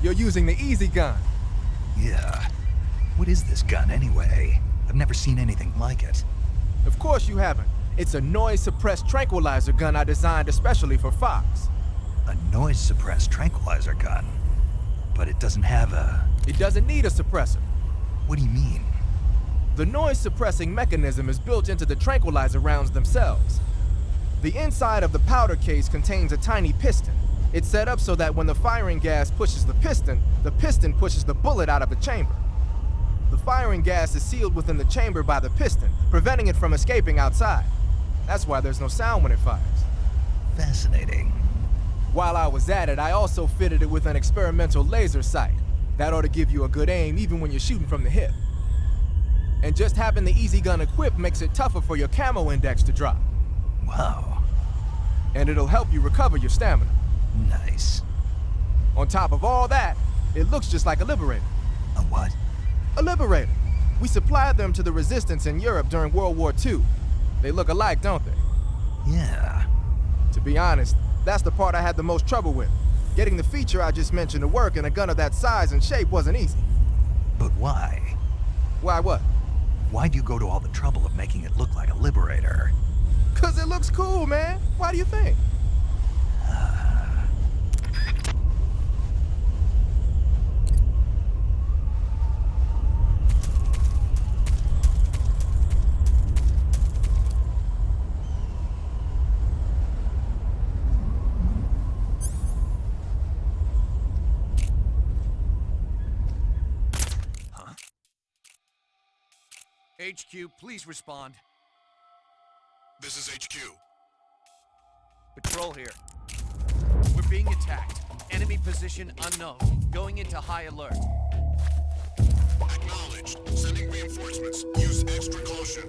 You're using the easy gun. Yeah. What is this gun anyway? I've never seen anything like it. Of course you haven't. It's a noise-suppressed tranquilizer gun I designed especially for Fox. A noise-suppressed tranquilizer gun? But it doesn't have a... It doesn't need a suppressor. What do you mean? The noise-suppressing mechanism is built into the tranquilizer rounds themselves. The inside of the powder case contains a tiny piston. It's set up so that when the firing gas pushes the piston pushes the bullet out of the chamber. The firing gas is sealed within the chamber by the piston, preventing it from escaping outside. That's why there's no sound when it fires. Fascinating. While I was at it, I also fitted it with an experimental laser sight. That ought to give you a good aim even when you're shooting from the hip. And just having the easy gun equipped makes it tougher for your camo index to drop. Wow. And it'll help you recover your stamina. Nice. On top of all that, it looks just like a Liberator. A what? A Liberator. We supplied them to the resistance in Europe during World War II. They look alike, don't they? Yeah. To be honest, that's the part I had the most trouble with. Getting the feature I just mentioned to work in a gun of that size and shape wasn't easy. But why? Why what? Why'd you go to all the trouble of making it look like a Liberator? 'Cause it looks cool, man. Why do you think? HQ, please respond. This is HQ. Patrol here. We're being attacked. Enemy position unknown. Going into high alert. Acknowledged. Sending reinforcements. Use extra caution.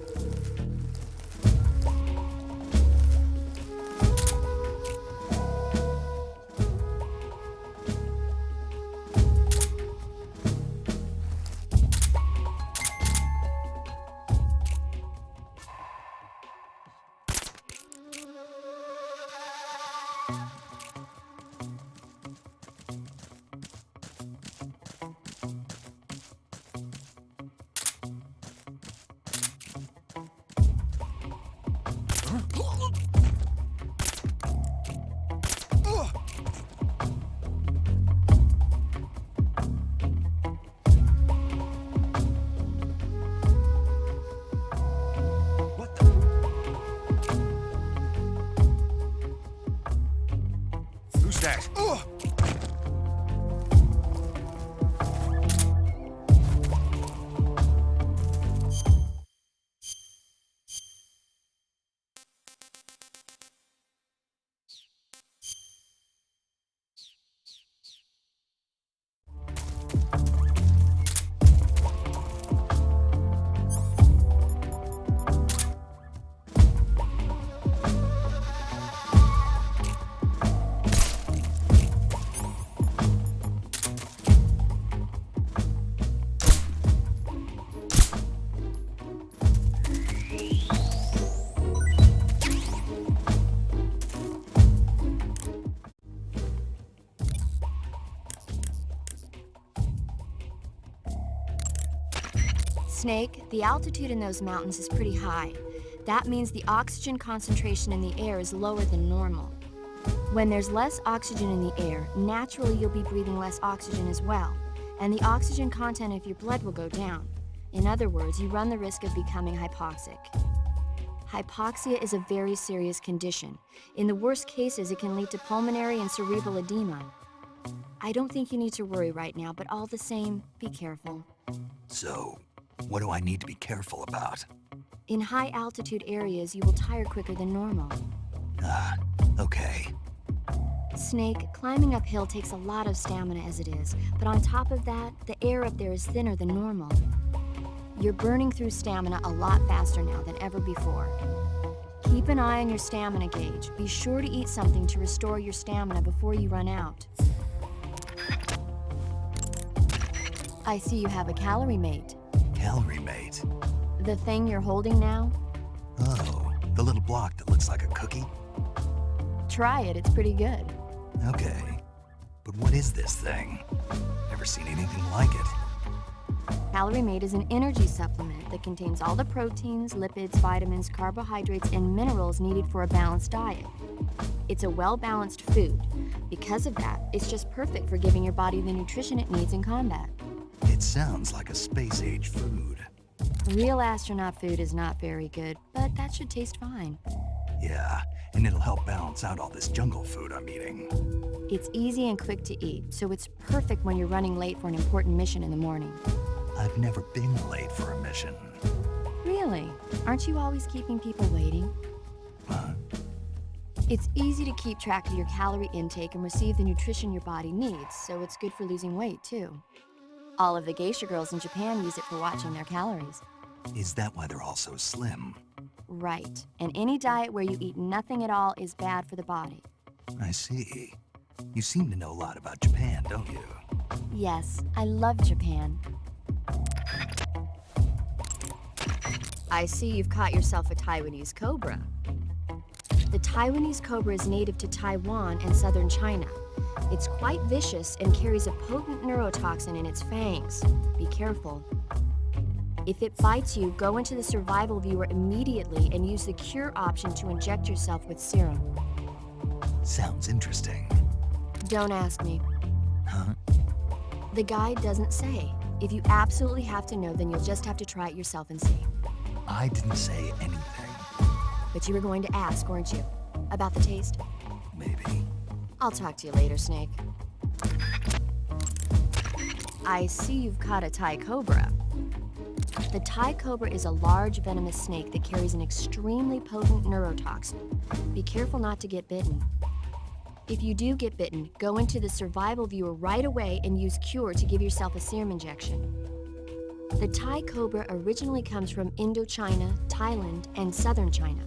Who's that? Snake, the altitude in those mountains is pretty high. That means the oxygen concentration in the air is lower than normal. When there's less oxygen in the air, naturally you'll be breathing less oxygen as well, and the oxygen content of your blood will go down. In other words, you run the risk of becoming hypoxic. Hypoxia is a very serious condition. In the worst cases, it can lead to pulmonary and cerebral edema. I don't think you need to worry right now, but all the same, be careful. So, what do I need to be careful about? In high-altitude areas, you will tire quicker than normal. Okay. Snake, climbing uphill takes a lot of stamina as it is, but on top of that, the air up there is thinner than normal. You're burning through stamina a lot faster now than ever before. Keep an eye on your stamina gauge. Be sure to eat something to restore your stamina before you run out. I see you have a calorie mate. Calorie mate? The thing you're holding now? Oh, the little block that looks like a cookie? Try it, it's pretty good. Okay. But what is this thing? Never seen anything like it. Calorie Mate is an energy supplement that contains all the proteins, lipids, vitamins, carbohydrates, and minerals needed for a balanced diet. It's a well-balanced food. Because of that, it's just perfect for giving your body the nutrition it needs in combat. It sounds like a space-age food. Real astronaut food is not very good, but that should taste fine. Yeah, and it'll help balance out all this jungle food I'm eating. It's easy and quick to eat, so it's perfect when you're running late for an important mission in the morning. I've never been late for a mission. Really? Aren't you always keeping people waiting? Huh? It's easy to keep track of your calorie intake and receive the nutrition your body needs, so it's good for losing weight, too. All of the geisha girls in Japan use it for watching their calories. Is that why they're all so slim? Right. And any diet where you eat nothing at all is bad for the body. I see. You seem to know a lot about Japan, don't you? Yes, I love Japan. I see you've caught yourself a Taiwanese cobra. The Taiwanese cobra is native to Taiwan and southern China. It's quite vicious and carries a potent neurotoxin in its fangs. Be careful. If it bites you, go into the survival viewer immediately and use the cure option to inject yourself with serum. Sounds interesting. Don't ask me. Huh? The guide doesn't say. If you absolutely have to know, then you'll just have to try it yourself and see. I didn't say anything. But you were going to ask, weren't you? About the taste? Maybe. I'll talk to you later, Snake. I see you've caught a Thai cobra. The Thai cobra is a large venomous snake that carries an extremely potent neurotoxin. Be careful not to get bitten. If you do get bitten, go into the survival viewer right away and use Cure to give yourself a serum injection. The Thai cobra originally comes from Indochina, Thailand, and southern China.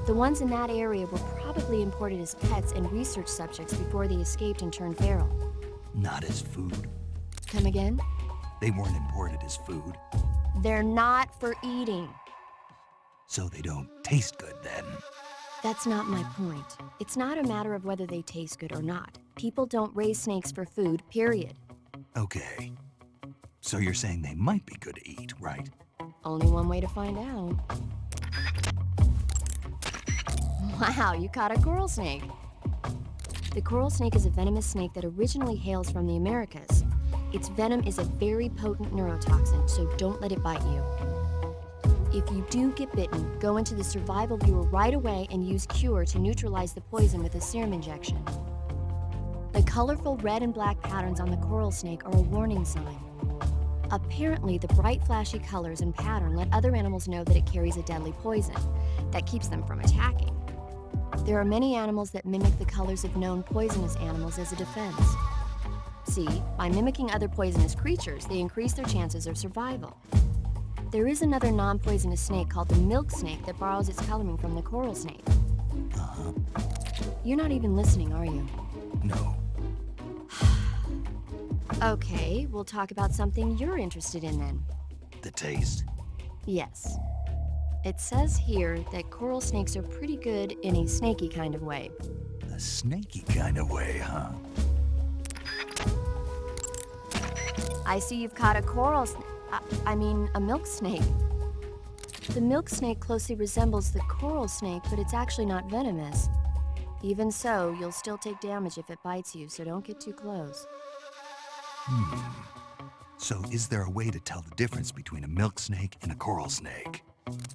The ones in that area were probably imported as pets and research subjects before they escaped and turned feral. Not as food. Come again? They weren't imported as food, They're not for eating. so they don't taste good then. That's not my point. It's not a matter of whether they taste good or not. People don't raise snakes for food, period. Okay. So you're saying they might be good to eat, right? Only one way to find out. Wow, you caught a coral snake. The coral snake is a venomous snake that originally hails from the Americas. Its venom is a very potent neurotoxin, so don't let it bite you. If you do get bitten, go into the survival viewer right away and use Cure to neutralize the poison with a serum injection. The colorful red and black patterns on the coral snake are a warning sign. Apparently, the bright flashy colors and pattern let other animals know that it carries a deadly poison that keeps them from attacking. There are many animals that mimic the colors of known poisonous animals as a defense. See, by mimicking other poisonous creatures, they increase their chances of survival. There is another non-poisonous snake called the milk snake that borrows its coloring from the coral snake. Uh-huh. You're not even listening, are you? No. Okay, we'll talk about something you're interested in then. The taste? Yes. It says here that coral snakes are pretty good in a snaky kind of way. A snaky kind of way, huh? I see you've caught a a milk snake. The milk snake closely resembles the coral snake, but it's actually not venomous. Even so, you'll still take damage if it bites you, so don't get too close. So is there a way to tell the difference between a milk snake and a coral snake?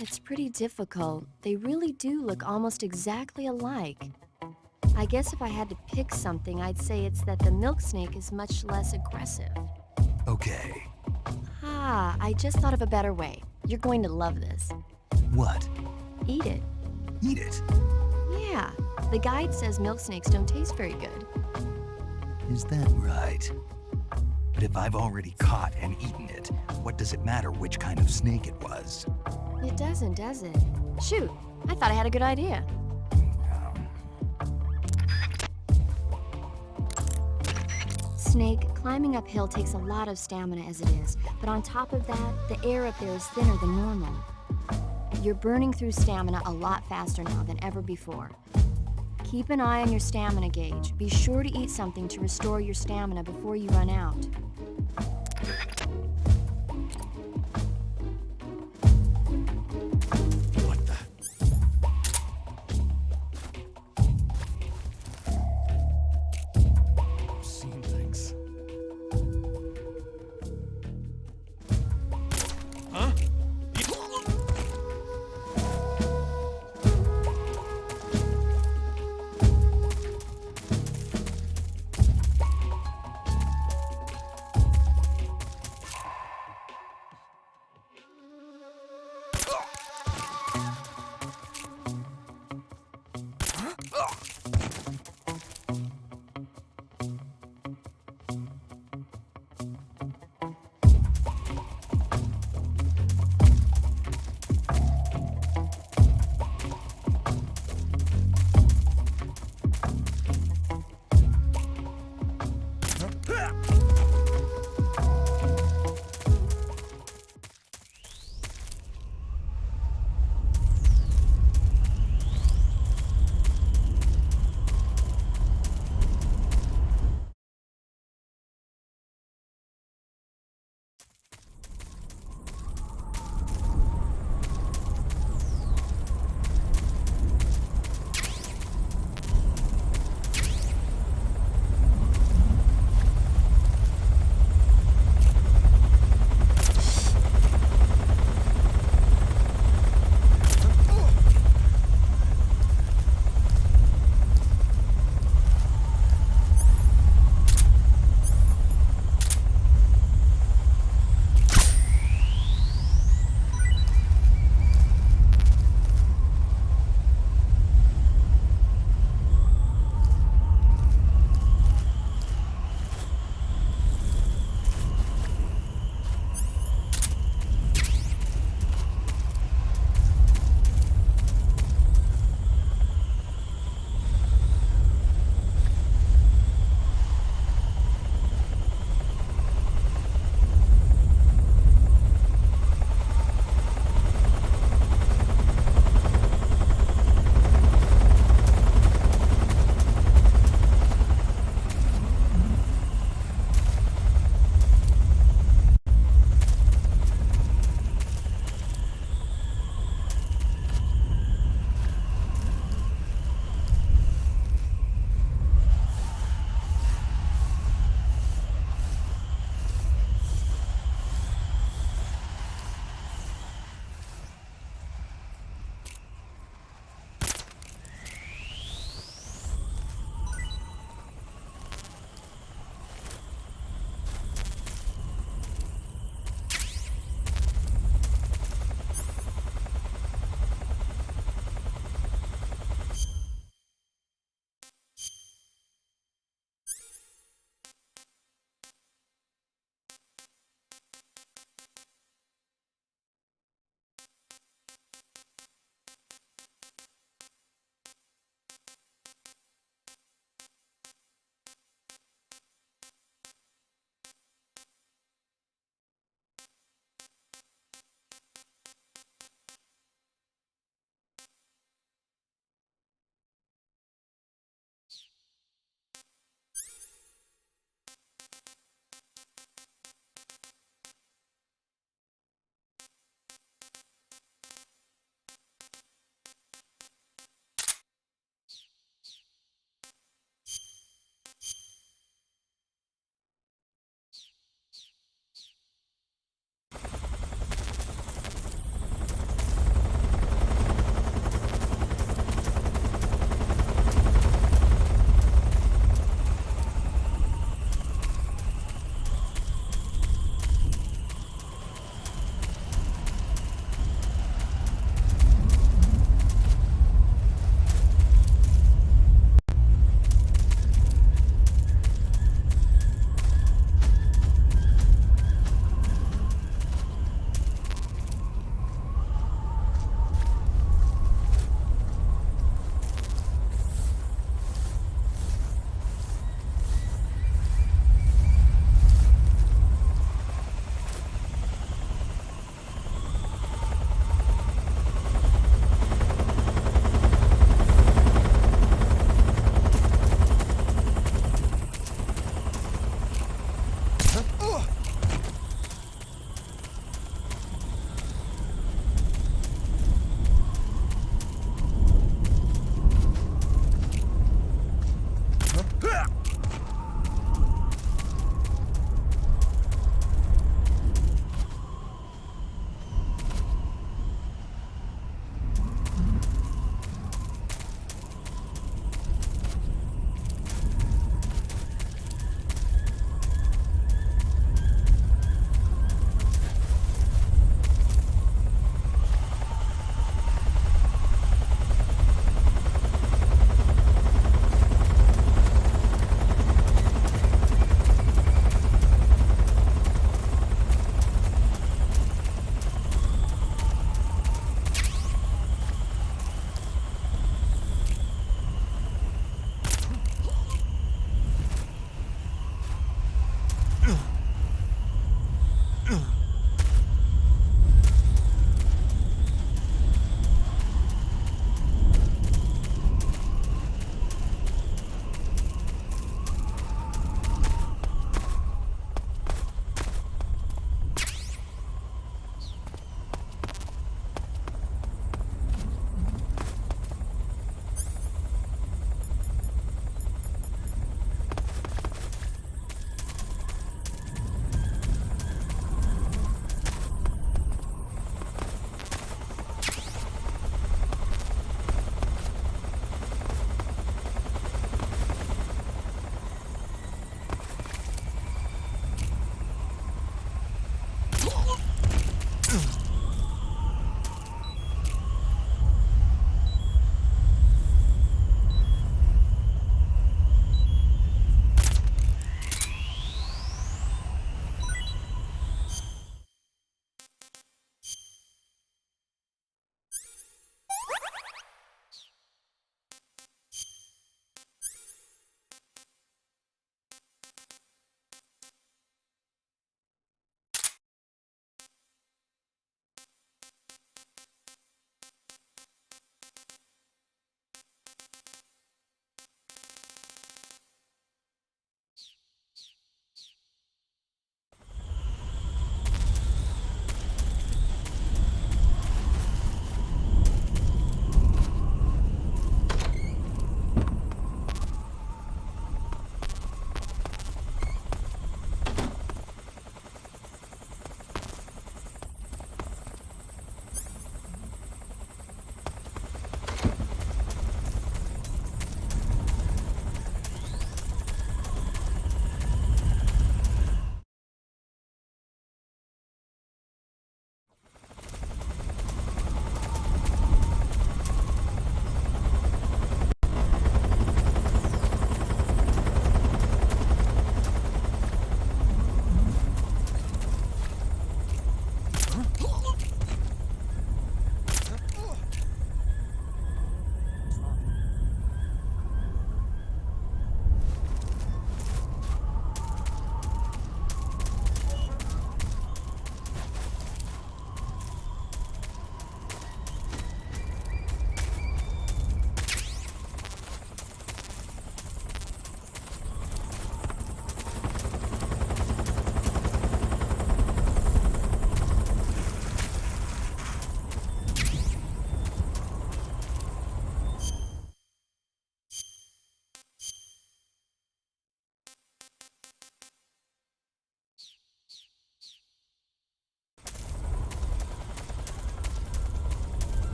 It's pretty difficult. They really do look almost exactly alike. I guess if I had to pick something, I'd say it's that the milk snake is much less aggressive. Okay. Ah, I just thought of a better way. You're going to love this. What? Eat it. Eat it? Yeah, the guide says milk snakes don't taste very good. Is that right? But if I've already caught and eaten it, what does it matter which kind of snake it was? It doesn't, does it? Shoot, I thought I had a good idea. Snake, climbing uphill takes a lot of stamina as it is, but on top of that, the air up there is thinner than normal. You're burning through stamina a lot faster now than ever before. Keep an eye on your stamina gauge. Be sure to eat something to restore your stamina before you run out. What the? I've seen things. Huh?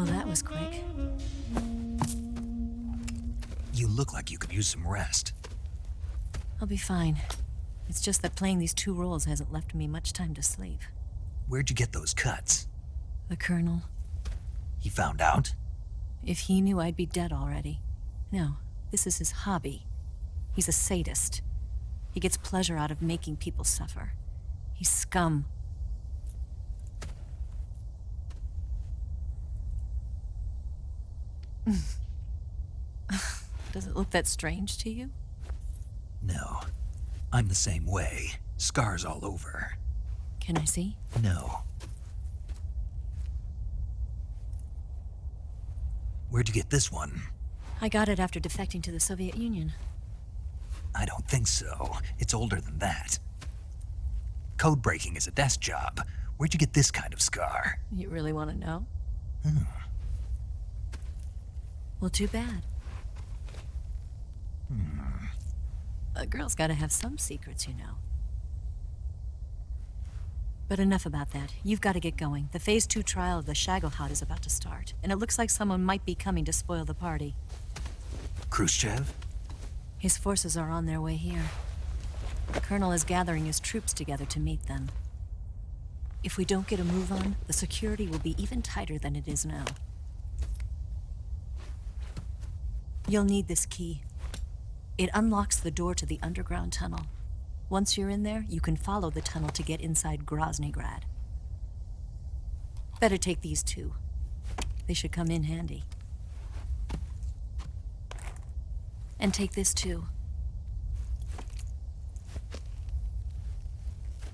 Well, that was quick. You look like you could use some rest. I'll be fine. It's just that playing these 2 roles hasn't left me much time to sleep. Where'd you get those cuts? The Colonel. He found out? If he knew, I'd be dead already. No, this is his hobby. He's a sadist. He gets pleasure out of making people suffer. He's scum. Does it look that strange to you? No. I'm the same way. Scars all over. Can I see? No. Where'd you get this one? I got it after defecting to the Soviet Union. I don't think so. It's older than that. Code breaking is a desk job. Where'd you get this kind of scar? You really want to know? Well, too bad. A girl's gotta have some secrets, you know. But enough about that. You've got to get going. The Phase 2 trial of the Shagohod is about to start, and it looks like someone might be coming to spoil the party. Khrushchev? His forces are on their way here. The Colonel is gathering his troops together to meet them. If we don't get a move on, the security will be even tighter than it is now. You'll need this key. It unlocks the door to the underground tunnel. Once you're in there, you can follow the tunnel to get inside Groznygrad. Better take these 2. They should come in handy. And take this too.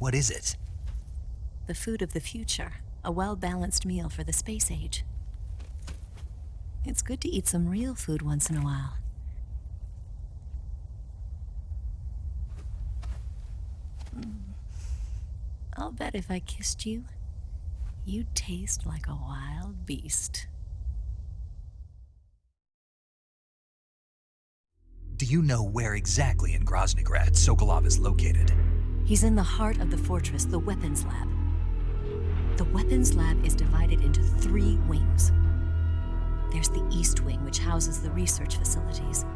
What is it? The food of the future. A well-balanced meal for the space age. It's good to eat some real food once in a while. I'll bet if I kissed you, you'd taste like a wild beast. Do you know where exactly in Groznygrad Sokolov is located? He's in the heart of the fortress, the weapons lab. The weapons lab is divided into 3 wings. There's the East Wing, which houses the research facilities.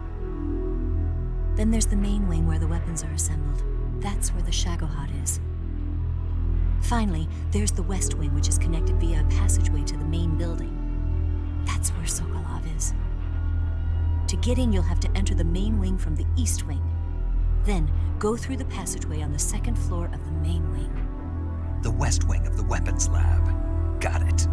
Then there's the main wing where the weapons are assembled. That's where the Shagohod is. Finally, there's the West Wing, which is connected via a passageway to the main building. That's where Sokolov is. To get in, you'll have to enter the main wing from the East Wing. Then, go through the passageway on the 2nd floor of the main wing. The West Wing of the weapons lab. Got it.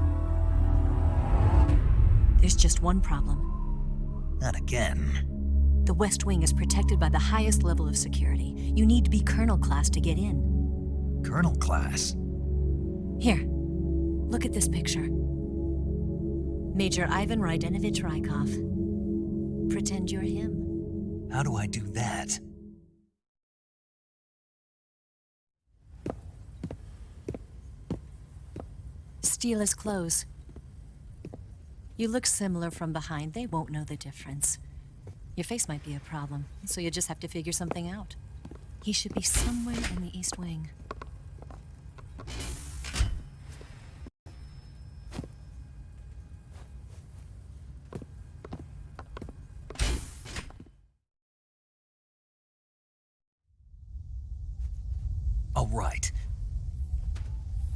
There's just one problem. Not again. The West Wing is protected by the highest level of security. You need to be Colonel class to get in. Colonel class? Here, look at this picture. Major Ivan Rydenovich Rykov. Pretend you're him. How do I do that? Steal his clothes. You look similar from behind. They won't know the difference. Your face might be a problem, so you just have to figure something out. He should be somewhere in the East Wing. All right.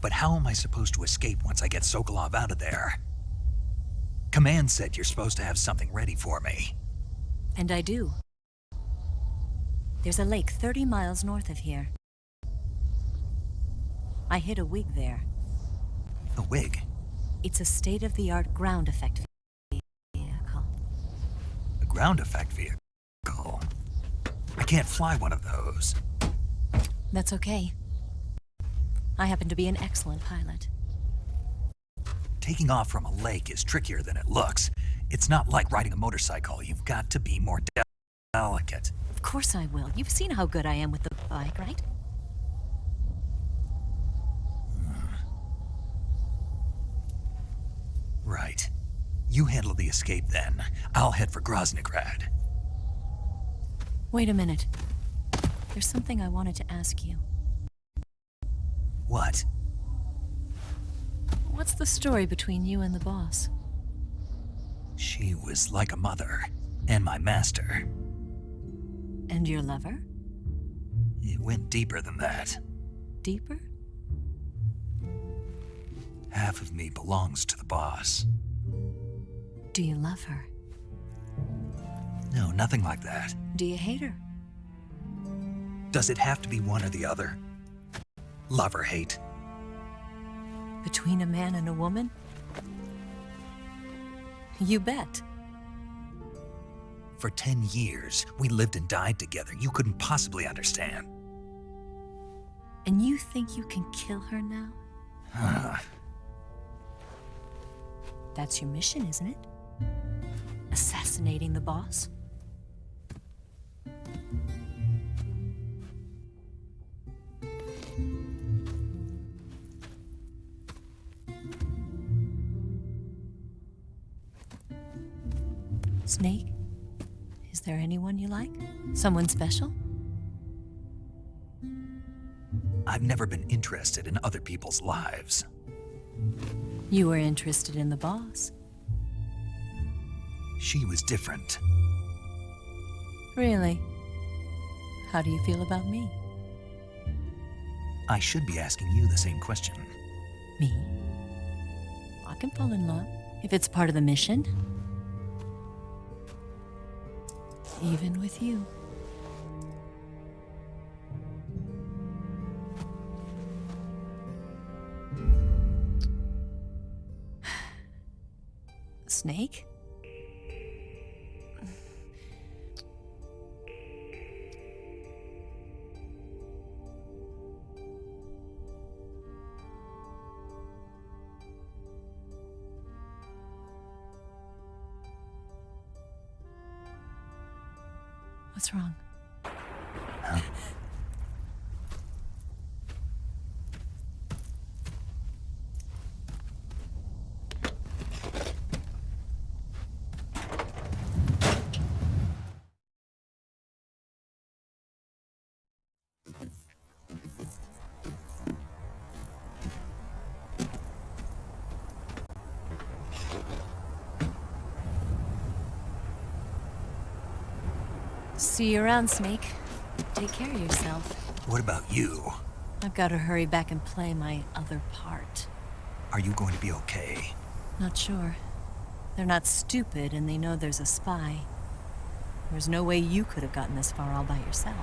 But how am I supposed to escape once I get Sokolov out of there? Command said you're supposed to have something ready for me. And I do. There's a lake 30 miles north of here. I hid a wig there. A wig? It's a state-of-the-art ground effect vehicle. A ground effect vehicle? I can't fly one of those. That's okay. I happen to be an excellent pilot. Taking off from a lake is trickier than it looks. It's not like riding a motorcycle. You've got to be more delicate. Of course I will. You've seen how good I am with the bike, right? Right. You handle the escape then. I'll head for Groznygrad. Wait a minute. There's something I wanted to ask you. What? What's the story between you and the boss? She was like a mother, and my master. And your lover? It went deeper than that. Deeper? Half of me belongs to the boss. Do you love her? No, nothing like that. Do you hate her? Does it have to be one or the other? Love or hate? Between a man and a woman? You bet. For 10 years, we lived and died together. You couldn't possibly understand. And you think you can kill her now? That's your mission, isn't it? Assassinating the boss? Snake? Is there anyone you like? Someone special? I've never been interested in other people's lives. You were interested in the boss. She was different. Really? How do you feel about me? I should be asking you the same question. Me? I can fall in love if it's part of the mission. Even with you. Snake? What's wrong? See you around, Snake. Take care of yourself. What about you? I've got to hurry back and play my other part. Are you going to be okay? Not sure. They're not stupid, and they know there's a spy. There's no way you could have gotten this far all by yourself.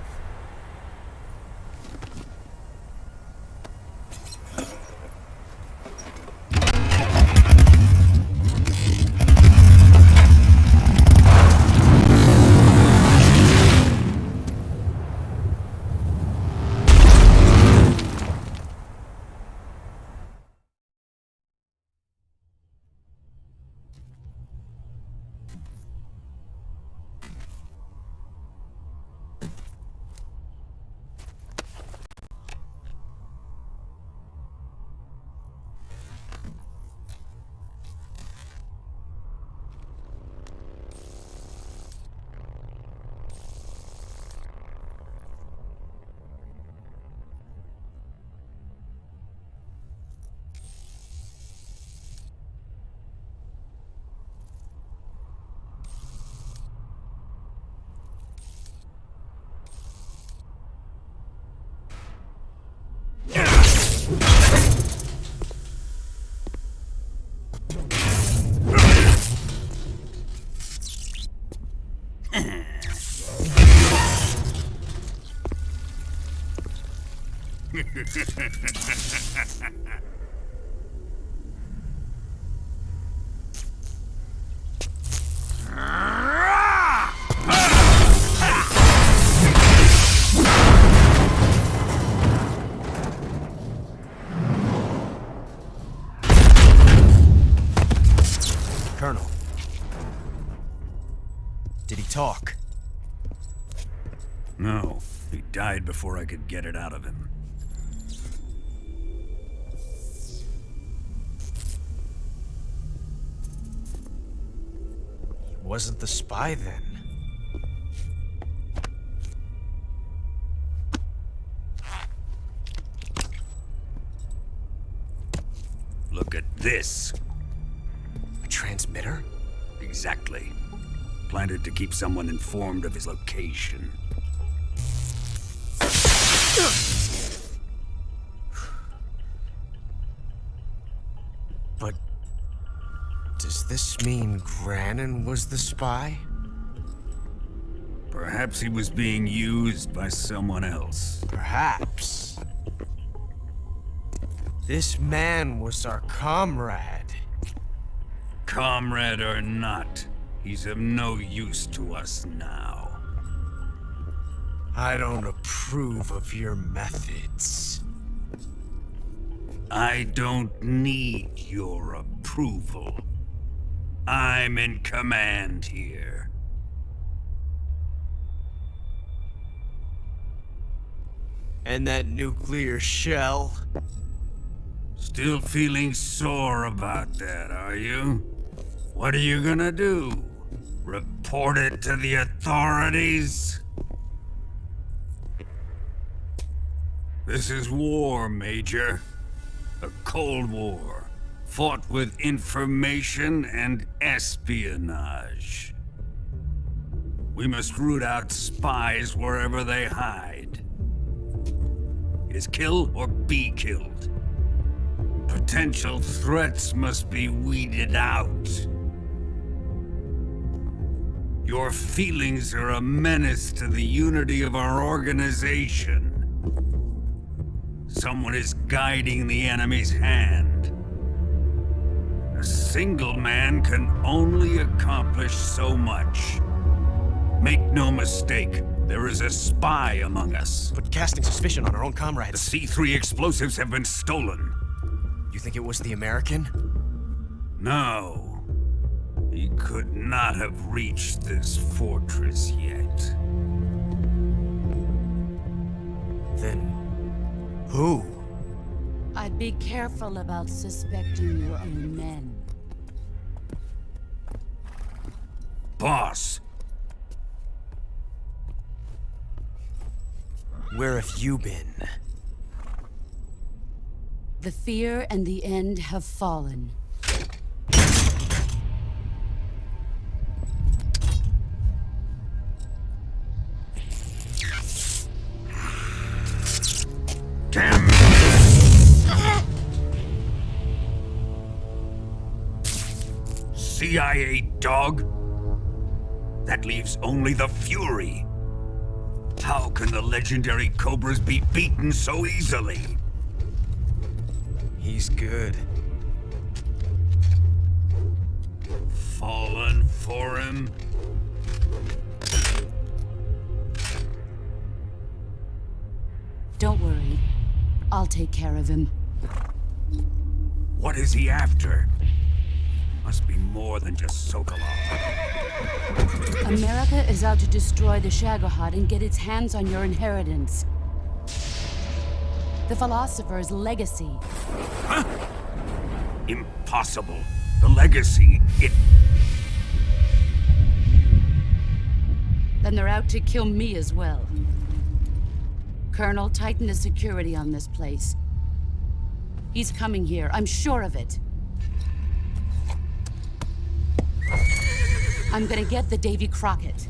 Colonel. Did he talk? No, he died before I could get it out of him. He wasn't the spy then. Look at this. A transmitter? Exactly. Planted to keep someone informed of his location. But does this mean Granin was the spy? Perhaps he was being used by someone else. Perhaps. This man was our comrade. Comrade or not, he's of no use to us now. I don't approve of your methods. I don't need your approval. I'm in command here. And that nuclear shell? Still feeling sore about that, are you? What are you gonna do? Report it to the authorities? This is war, Major. A Cold War, fought with information and espionage. We must root out spies wherever they hide. It is kill or be killed. Potential threats must be weeded out. Your feelings are a menace to the unity of our organization. Someone is guiding the enemy's hand. A single man can only accomplish so much. Make no mistake, there is a spy among us. But casting suspicion on our own The comrades. C3 explosives have been stolen. You think it was the American? No. He could not have reached this fortress yet. Then who? I'd be careful about suspecting your own men. Boss, Where have you been? The fear and the end have fallen. damn CIA dog? That leaves only the Fury. How can the legendary Cobras be beaten so easily? He's good. Fallen for him? Don't worry. I'll take care of him. What is he after? Must be more than just Sokolov. America is out to destroy the Shagohod and get its hands on your inheritance. The philosopher's legacy. Huh? Impossible. The legacy, Then they're out to kill me as well. Colonel, tighten the security on this place. He's coming here, I'm sure of it. I'm gonna get the Davy Crockett.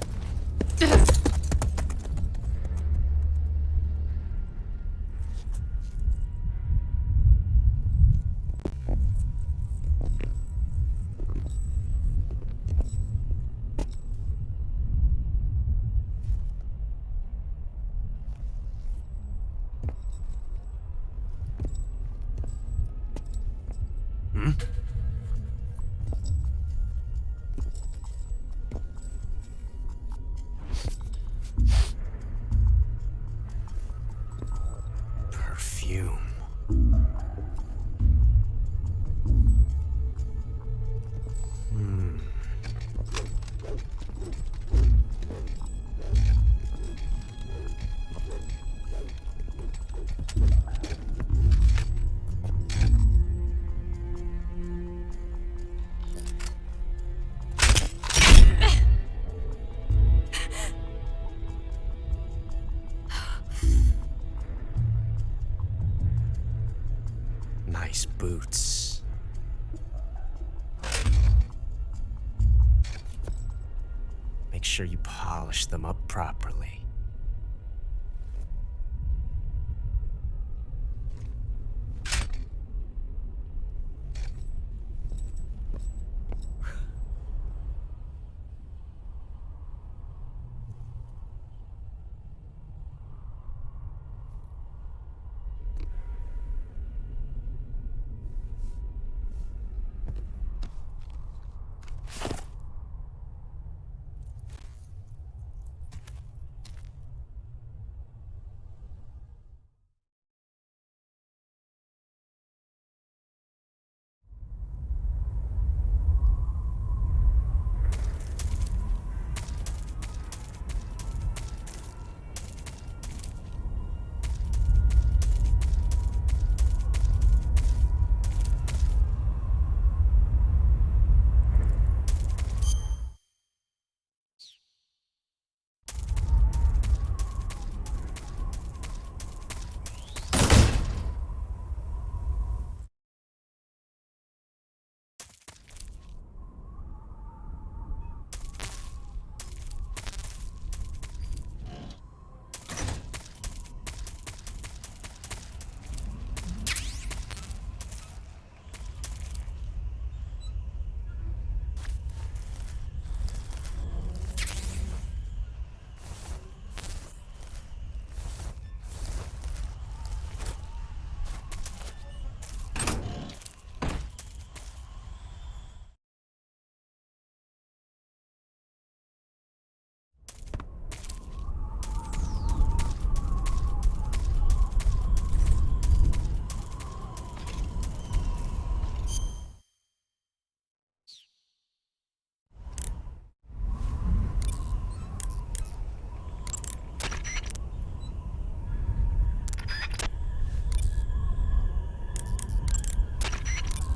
sure you polish them up properly.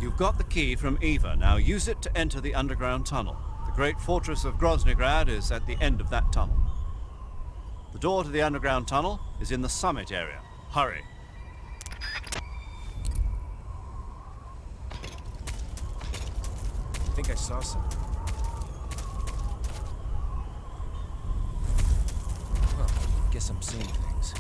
You've got the key from Eva. Now use it to enter the underground tunnel. The great fortress of Groznygrad is at the end of that tunnel. The door to the underground tunnel is in the summit area. Hurry. I think I saw something. Huh. Guess I'm seeing things.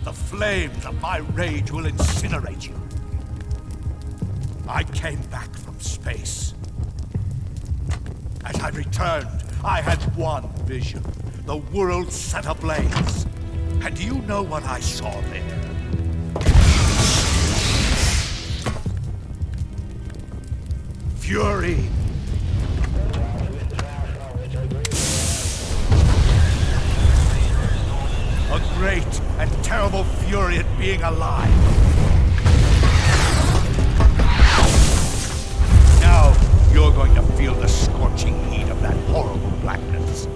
The flames of my rage will incinerate you. I came back from space. As I returned, I had one vision. The world set ablaze. And do you know what I saw there? Fury. A great and terrible fury at being alive. Now you're going to feel the scorching heat of that horrible blackness.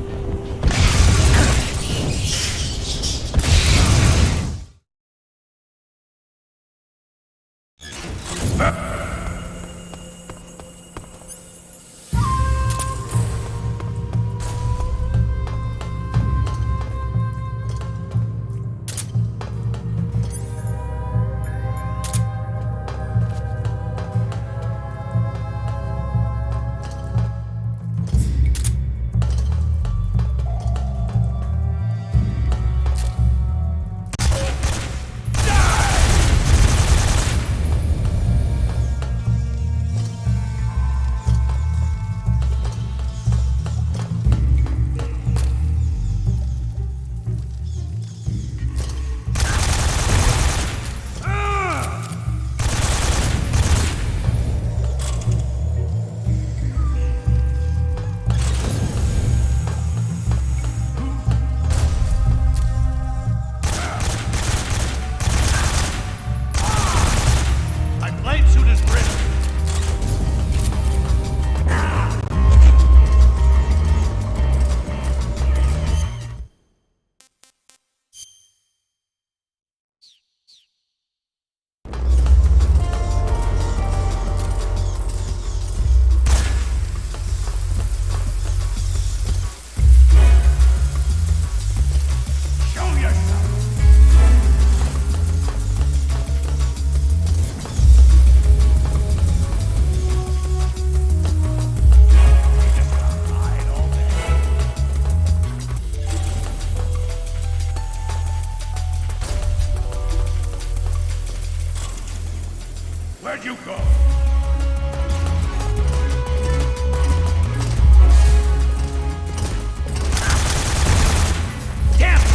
Where'd you go? Damn it!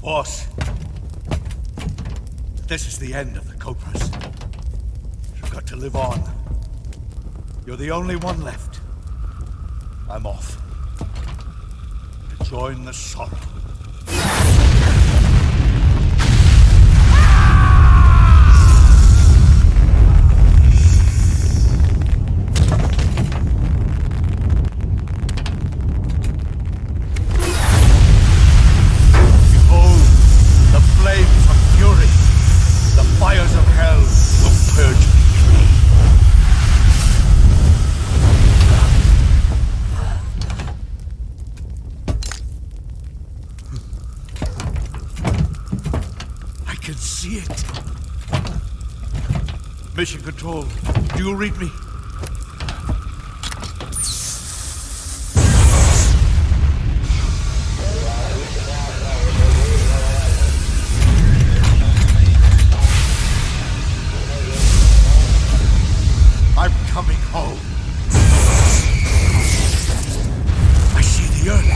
Boss, this is the end of the Cobras. You've got to live on. You're the only one left. I'm off. To join the sorrow. Mission Control, do you read me? I'm coming home. I see the Earth.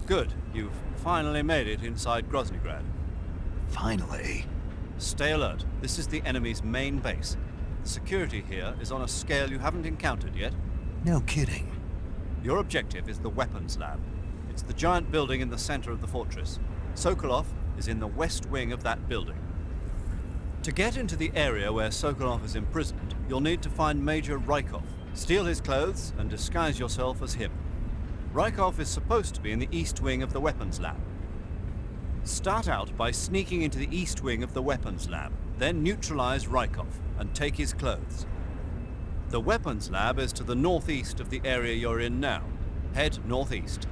Good. You've finally made it inside Groznygrad. Finally. Stay alert. This is the enemy's main base. The security here is on a scale you haven't encountered yet. No kidding. Your objective is the weapons lab. It's the giant building in the center of the fortress. Sokolov is in the west wing of that building. To get into the area where Sokolov is imprisoned, you'll need to find Major Rykov, steal his clothes, and disguise yourself as him. Rykov is supposed to be in the east wing of the weapons lab. Start out by sneaking into the east wing of the weapons lab, then neutralize Rykov and take his clothes. The weapons lab is to the northeast of the area you're in now. Head northeast.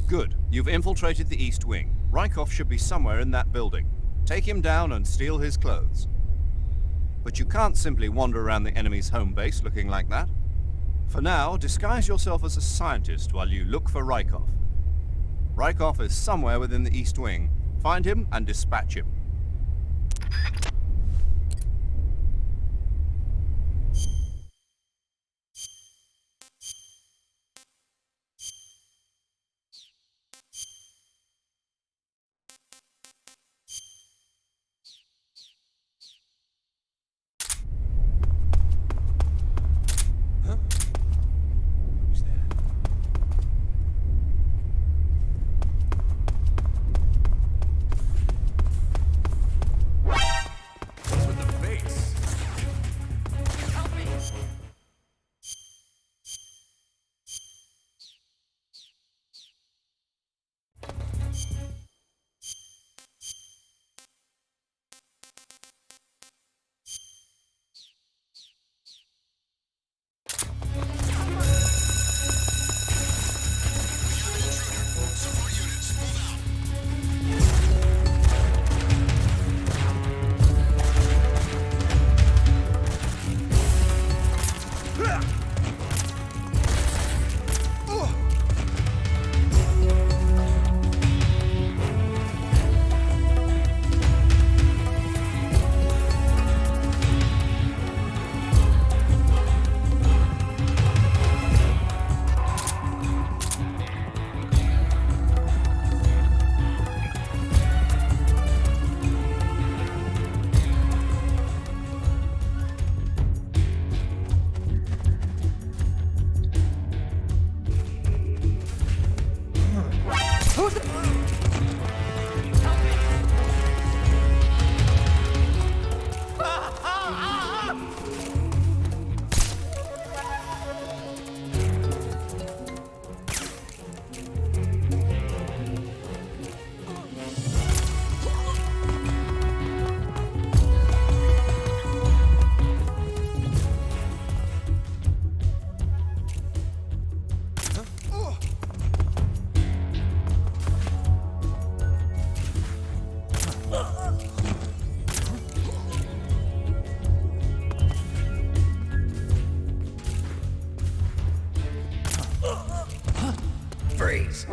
Good. You've infiltrated the east wing. Rykov should be somewhere in that building. Take him down and steal his clothes. But you can't simply wander around the enemy's home base looking like that. For now, disguise yourself as a scientist while you look for Rykov. Rykov is somewhere within the east wing. Find him and dispatch him. Freeze.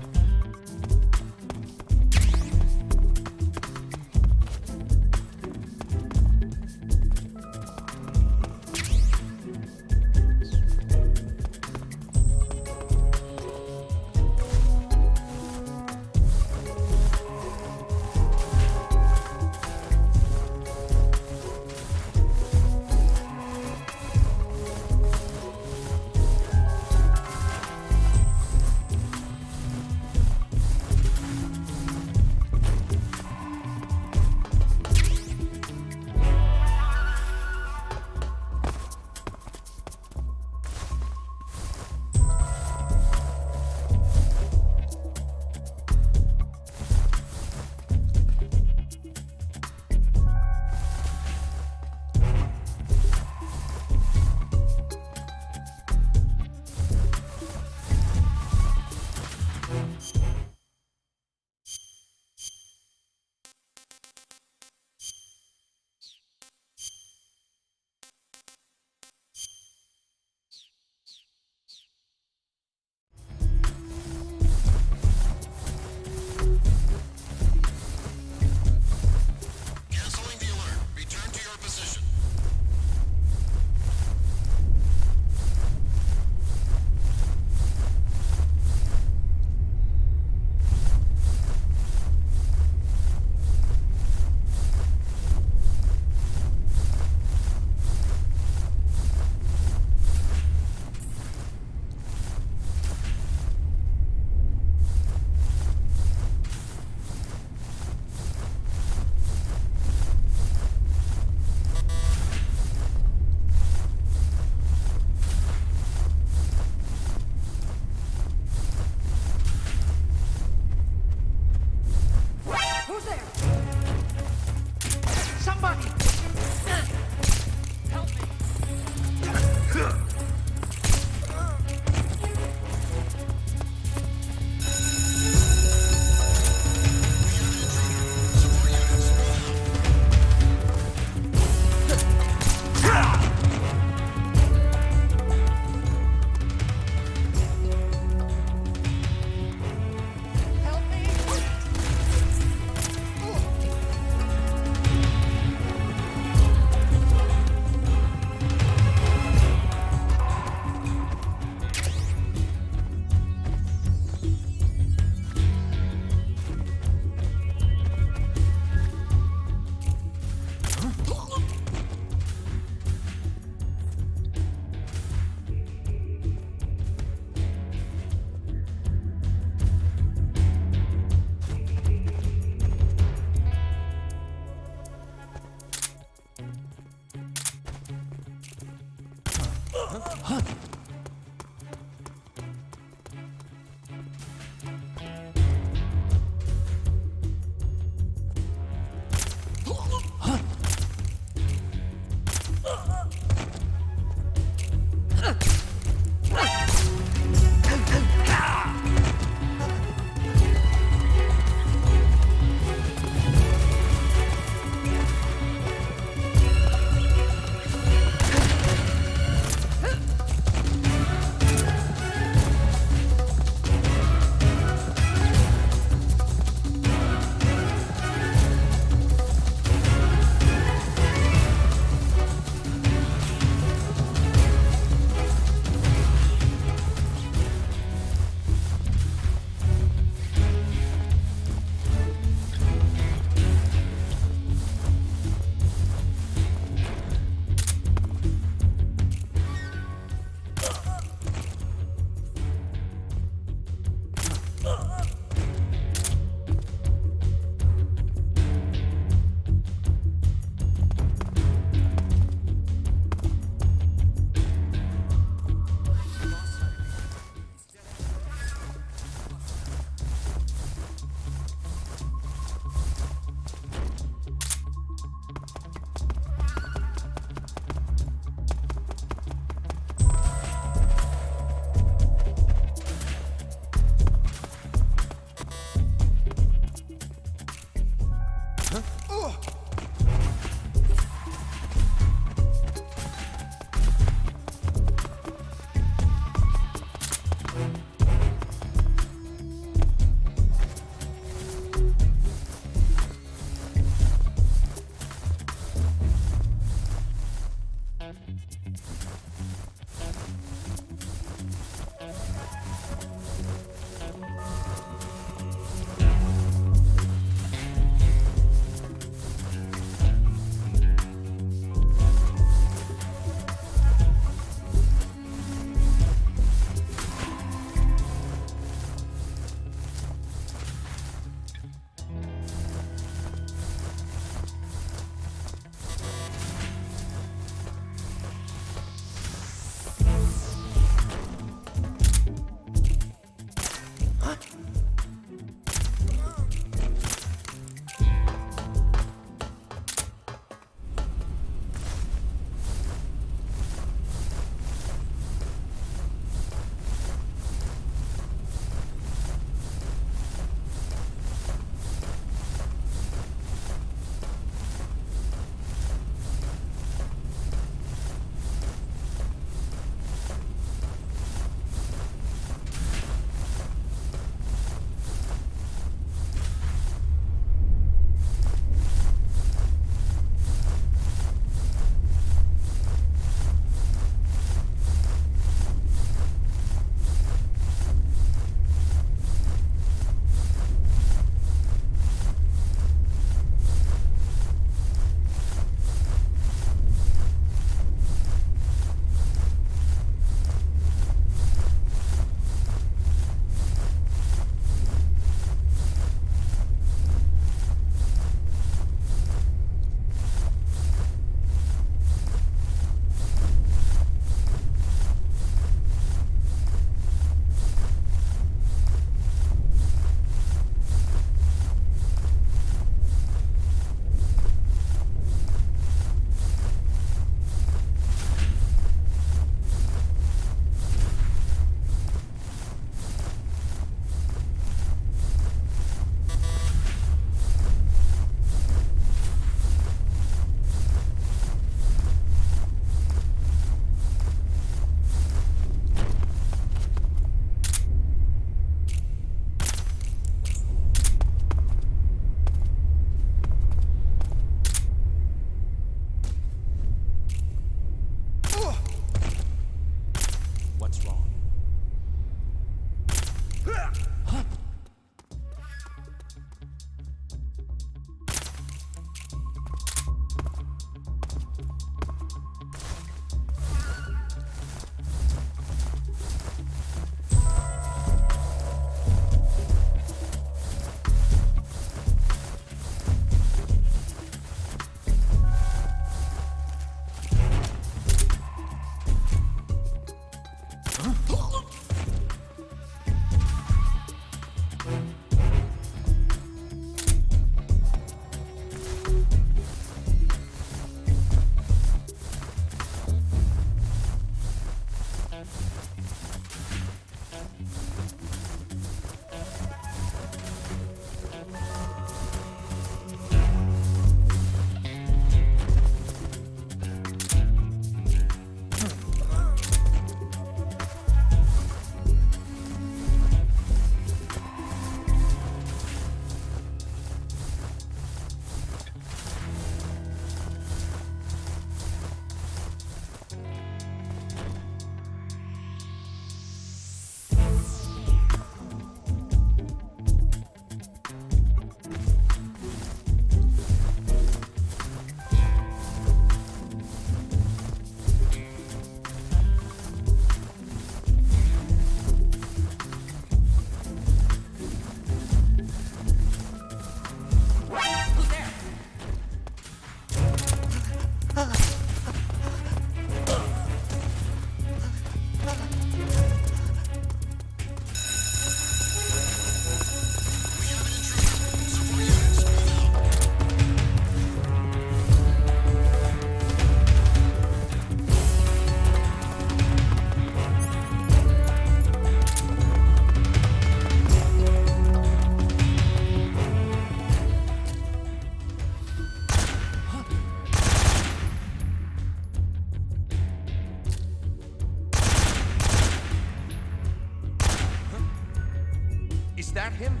that him?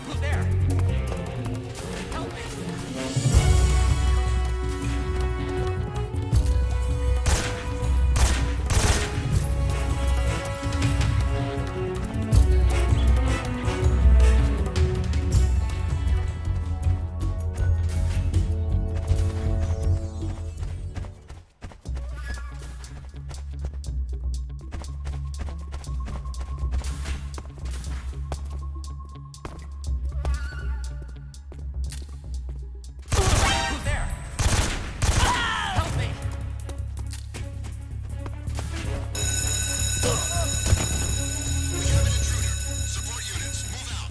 Who's there? Help me! Who's there? Help me! We have an intruder. Support units, move out.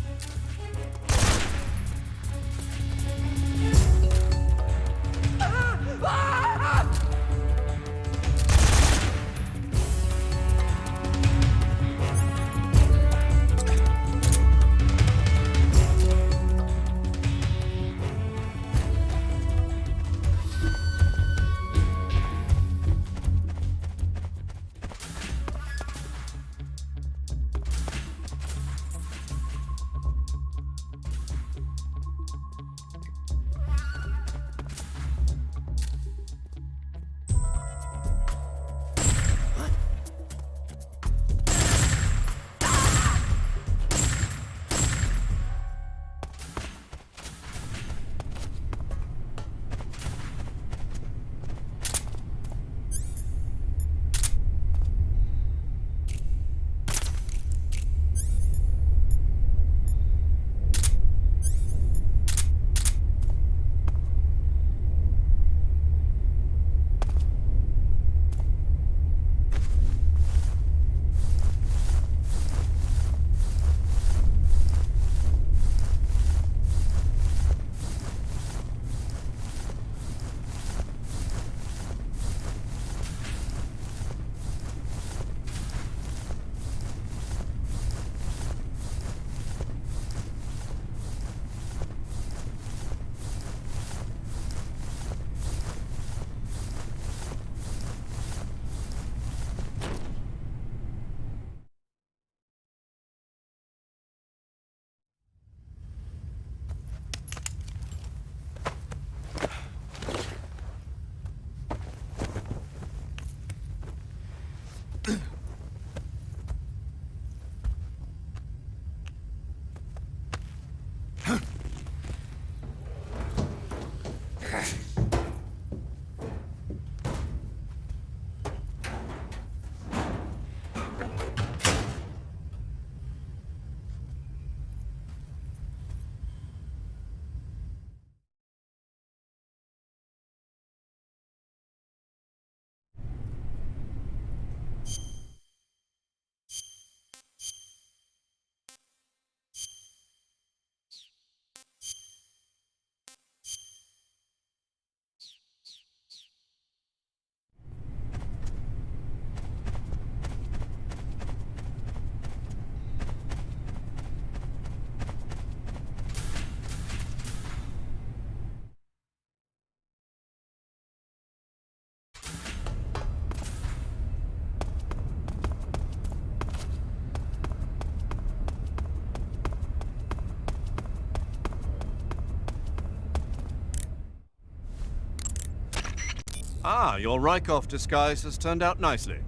Ah, your Rykov disguise has turned out nicely.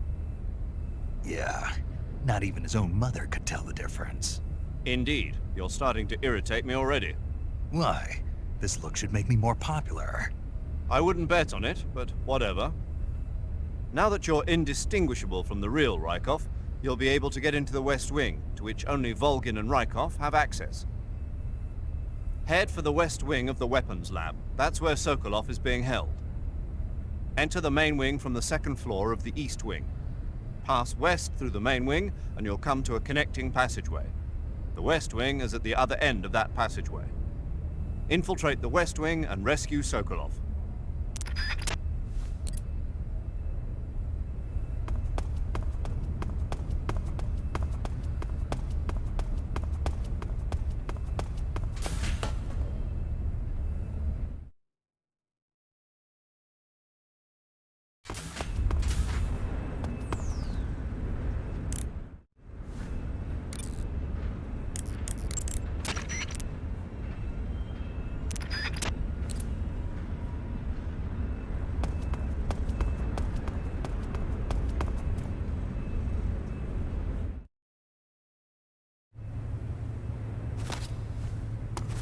Yeah, not even his own mother could tell the difference. Indeed, you're starting to irritate me already. Why? This look should make me more popular. I wouldn't bet on it, but whatever. Now that you're indistinguishable from the real Rykov, you'll be able to get into the West Wing, to which only Volgin and Rykov have access. Head for the West Wing of the Weapons Lab. That's where Sokolov is being held. Enter the main wing from the second floor of the East Wing. Pass west through the main wing, and you'll come to a connecting passageway. The West Wing is at the other end of that passageway. Infiltrate the West Wing and rescue Sokolov.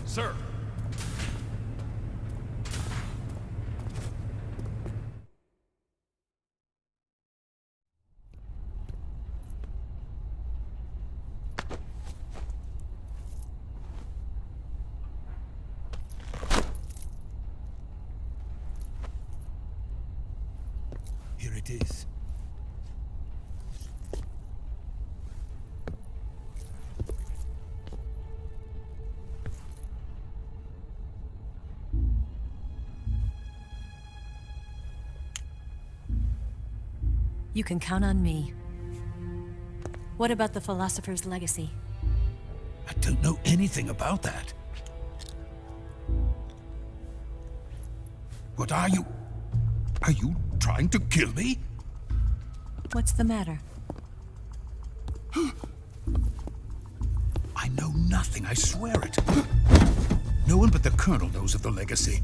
Sir! Here it is. You can count on me. What about the philosopher's legacy? I don't know anything about that. What are you? Are you trying to kill me? What's the matter? I know nothing, I swear it. No one but the Colonel knows of the legacy.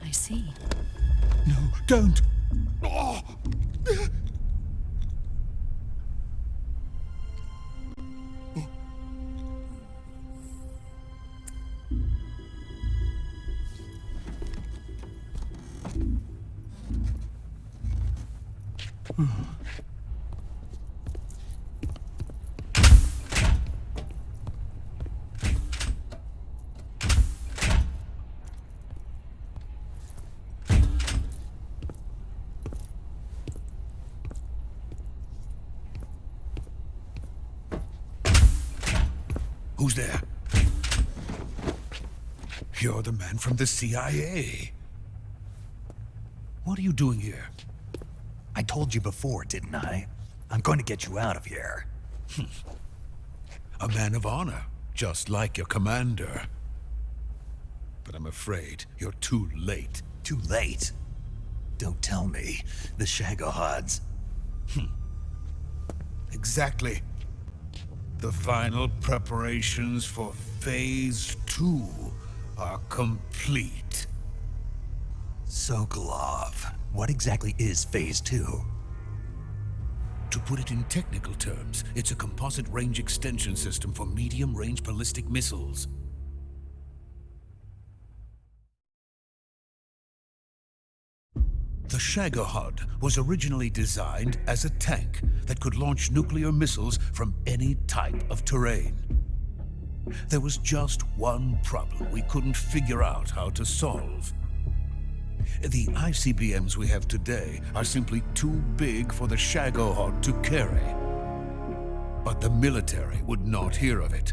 I see. No, don't! Oh. Who's there? You're the man from the CIA. What are you doing here? I told you before, didn't I? I'm going to get you out of here. A man of honor, just like your commander. But I'm afraid you're too late. Too late? Don't tell me. The Shagohods. Exactly. The final preparations for Phase 2 are complete. Sokolov. What exactly is Phase 2? To put it in technical terms, it's a composite range extension system for medium-range ballistic missiles. The Shagohod was originally designed as a tank that could launch nuclear missiles from any type of terrain. There was just one problem we couldn't figure out how to solve. The ICBMs we have today are simply too big for the Shagohod to carry. But the military would not hear of it.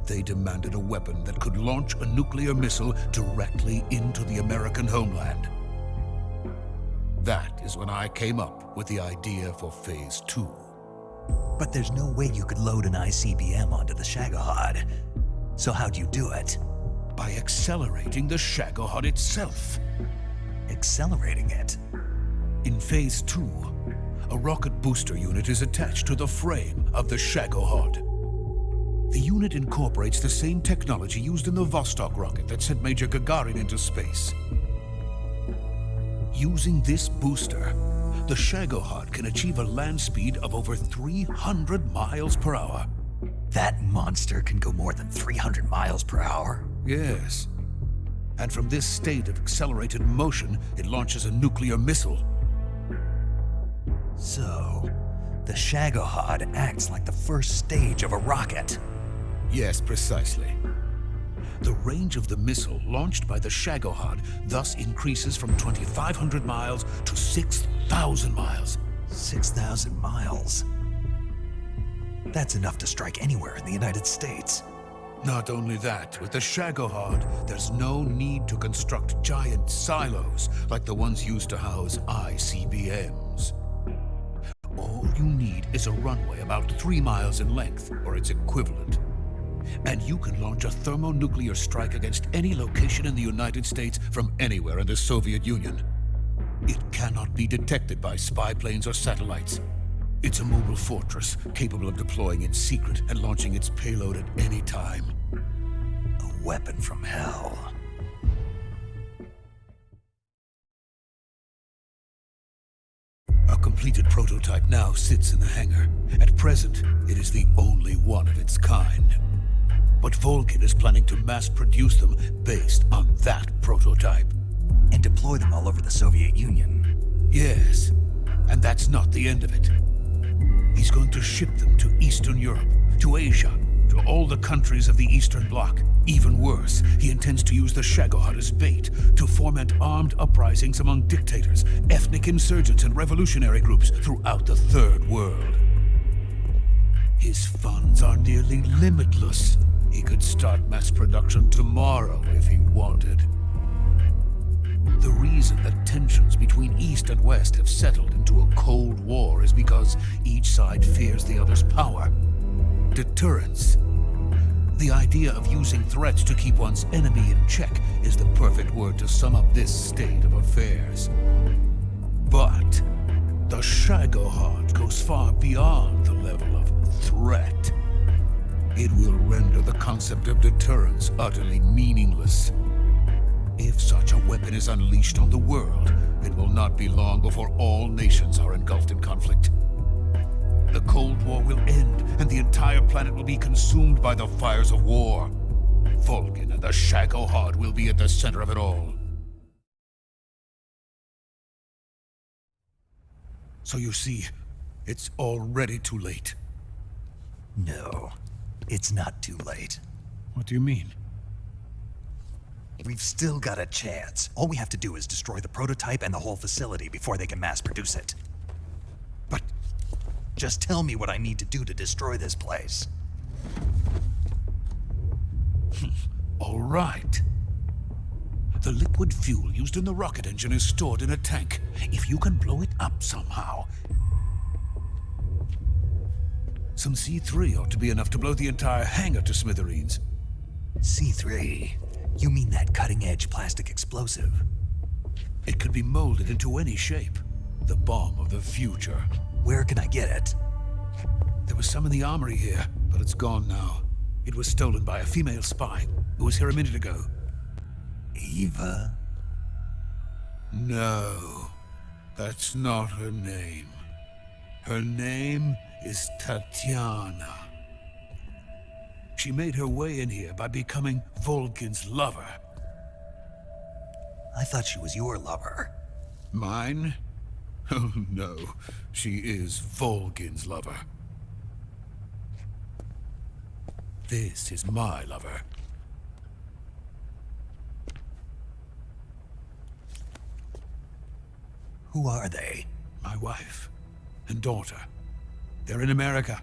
They demanded a weapon that could launch a nuclear missile directly into the American homeland. That is when I came up with the idea for Phase 2. But there's no way you could load an ICBM onto the Shagohod. So how'd you do it? By accelerating the Shagohod itself. Accelerating it? In Phase 2, a rocket booster unit is attached to the frame of the Shagohod. The unit incorporates the same technology used in the Vostok rocket that sent Major Gagarin into space. Using this booster, the Shagohod can achieve a land speed of over 300 miles per hour. That monster can go more than 300 miles per hour? Yes. And from this state of accelerated motion, it launches a nuclear missile. So, the Shagohod acts like the first stage of a rocket. Yes, precisely. The range of the missile launched by the Shagohod thus increases from 2,500 miles to 6,000 miles. 6,000 miles? That's enough to strike anywhere in the United States. Not only that, with the Shagohod, there's no need to construct giant silos like the ones used to house ICBMs. All you need is a runway about 3 miles in length, or its equivalent. And you can launch a thermonuclear strike against any location in the United States from anywhere in the Soviet Union. It cannot be detected by spy planes or satellites. It's a mobile fortress, capable of deploying in secret and launching its payload at any time. A weapon from hell. A completed prototype now sits in the hangar. At present, it is the only one of its kind. But Volgin is planning to mass produce them based on that prototype. And deploy them all over the Soviet Union. Yes, and that's not the end of it. He's going to ship them to Eastern Europe, to Asia, to all the countries of the Eastern Bloc. Even worse, he intends to use the Shagohod as bait to foment armed uprisings among dictators, ethnic insurgents, and revolutionary groups throughout the Third World. His funds are nearly limitless. He could start mass production tomorrow if he wanted. The reason that tensions between East and West have settled into a Cold War is because each side fears the other's power. Deterrence. The idea of using threats to keep one's enemy in check is the perfect word to sum up this state of affairs. But the Shagohod goes far beyond the level of threat. It will render the concept of deterrence utterly meaningless. If such a weapon is unleashed on the world, it will not be long before all nations are engulfed in conflict. The Cold War will end, and the entire planet will be consumed by the fires of war. Volgin and the Shagohod will be at the center of it all. So you see, it's already too late. No, it's not too late. What do you mean? We've still got a chance. All we have to do is destroy the prototype and the whole facility before they can mass produce it. But just tell me what I need to do to destroy this place. All right. The liquid fuel used in the rocket engine is stored in a tank. If you can blow it up somehow, some C3 ought to be enough to blow the entire hangar to smithereens. C3? You mean that cutting-edge plastic explosive? It could be molded into any shape. The bomb of the future. Where can I get it? There was some in the armory here, but it's gone now. It was stolen by a female spy who was here a minute ago. Eva? No, that's not her name. Her name is Tatiana. She made her way in here by becoming Volgin's lover. I thought she was your lover. Mine? Oh no, she is Volgin's lover. This is my lover. Who are they? My wife and daughter. They're in America.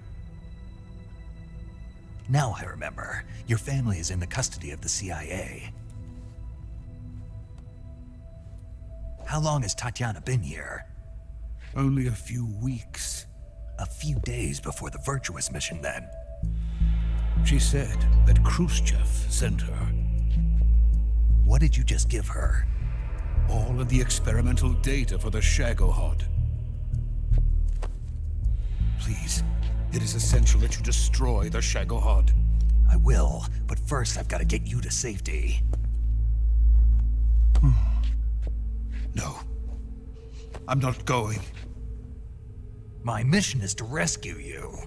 Now I remember. Your family is in the custody of the CIA. How long has Tatiana been here? Only a few weeks. A few days before the Virtuous mission, then. She said that Khrushchev sent her. What did you just give her? All of the experimental data for the Shagohod. Please, it is essential that you destroy the Shagohod. I will, but first I've got to get you to safety. No. I'm not going. My mission is to rescue you.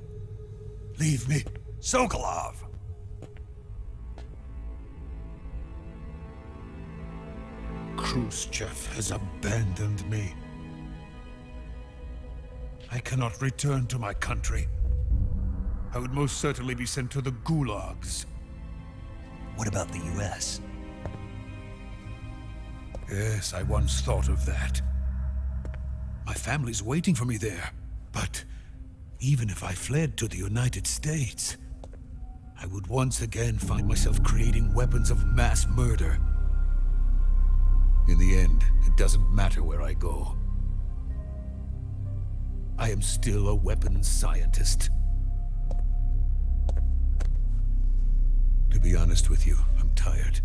Leave me. Sokolov! Khrushchev has abandoned me. I cannot return to my country. I would most certainly be sent to the gulags. What about the US? Yes, I once thought of that. My family's waiting for me there. But even if I fled to the United States, I would once again find myself creating weapons of mass murder. In the end, it doesn't matter where I go. I am still a weapons scientist. To be honest with you, I'm tired.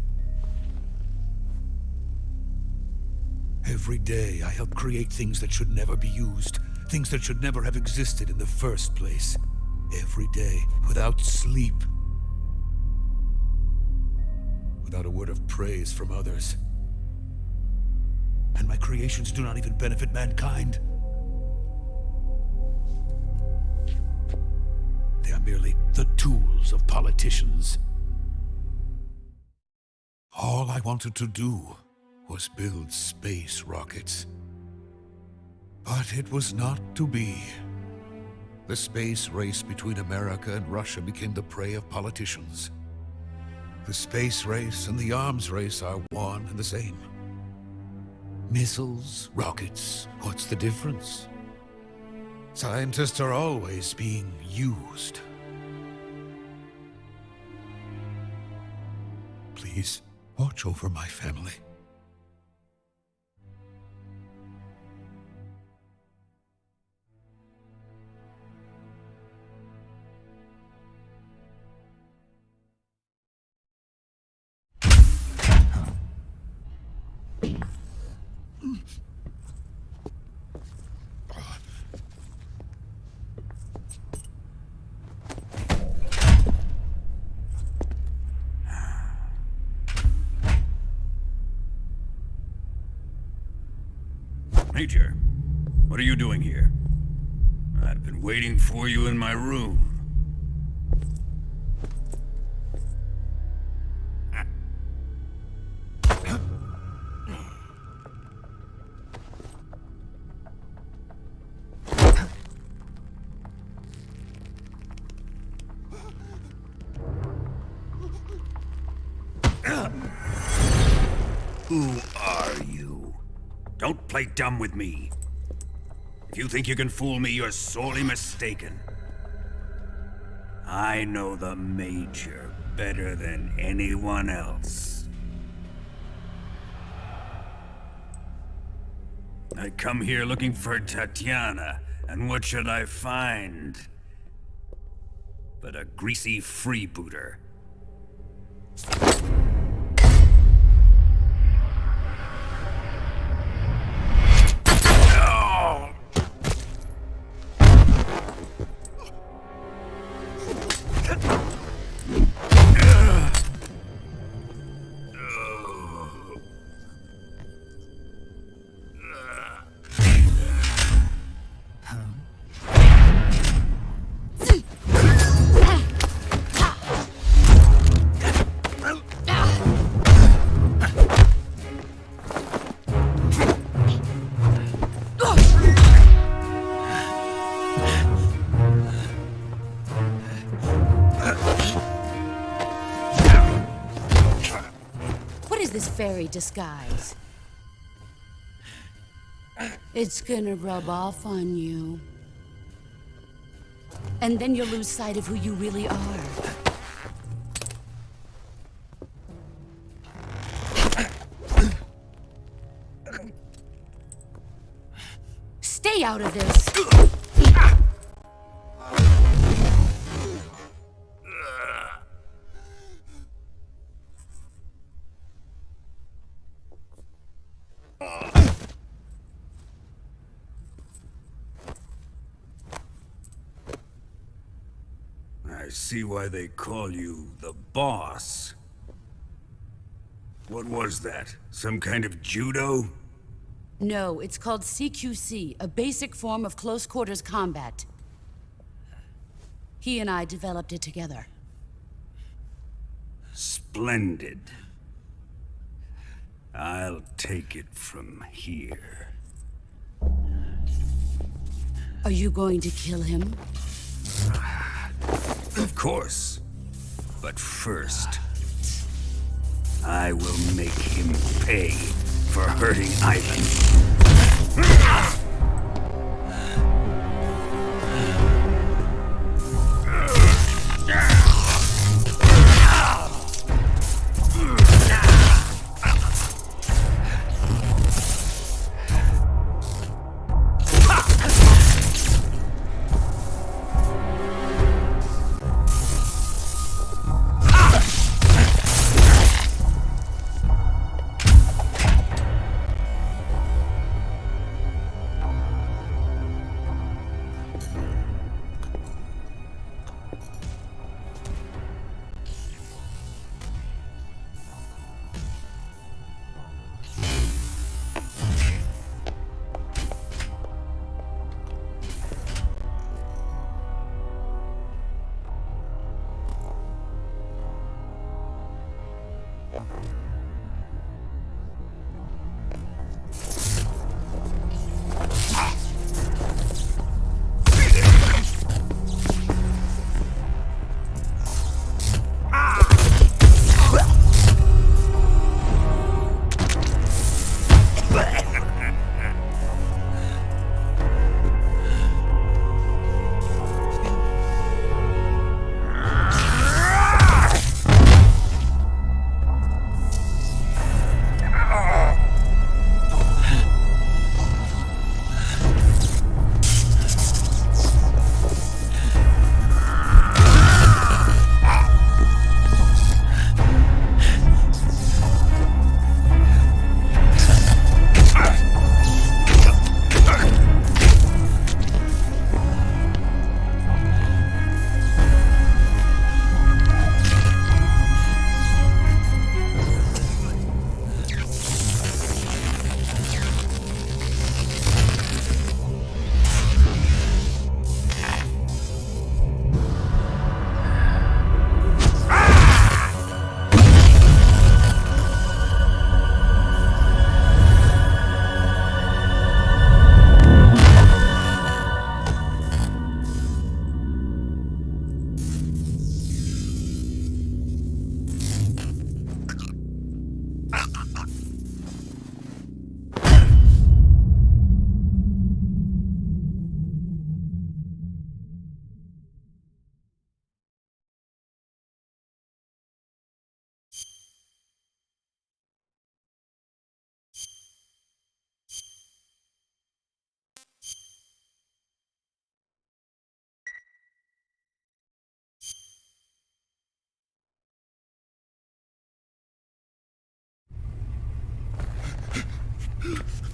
Every day, I help create things that should never be used, things that should never have existed in the first place. Every day, without sleep. Without a word of praise from others. And my creations do not even benefit mankind. They are merely the tools of politicians. All I wanted to do was build space rockets. But it was not to be. The space race between America and Russia became the prey of politicians. The space race and the arms race are one and the same. Missiles, rockets, what's the difference? Scientists are always being used. Please, watch over my family. Major, what are you doing here? I've been waiting for you in my room. Who are you? Don't play dumb with me. If you think you can fool me, you're sorely mistaken. I know the Major better than anyone else. I come here looking for Tatiana, and what should I find? But a greasy freebooter. Fairy disguise. It's gonna rub off on you. And then you'll lose sight of who you really are. Stay out of this! I see why they call you the boss. What was that? Some kind of judo? No, it's called CQC, a basic form of close quarters combat. He and I developed it together. Splendid. I'll take it from here. Are you going to kill him? Of course. But first, I will make him pay for hurting Ivan.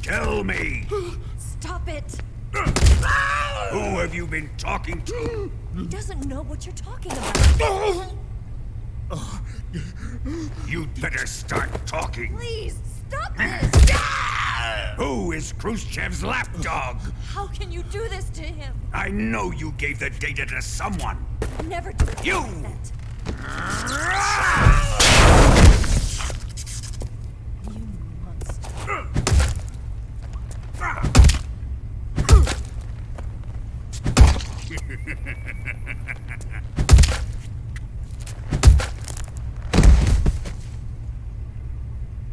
Tell me! Stop it! Who have you been talking to? He doesn't know what you're talking about. You'd better start talking. Please, stop this! Who is Khrushchev's lapdog? How can you do this to him? I know you gave the data to someone. Never do You! that. You monster.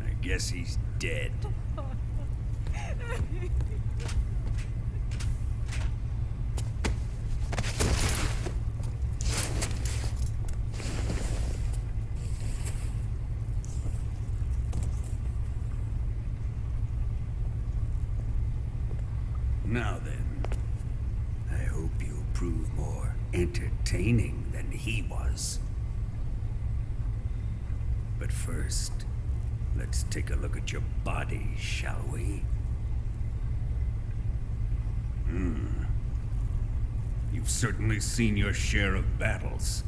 I guess he's dead. Now then, I hope you'll prove more entertaining than he was. But first, let's take a look at your body, shall we? You've certainly seen your share of battles.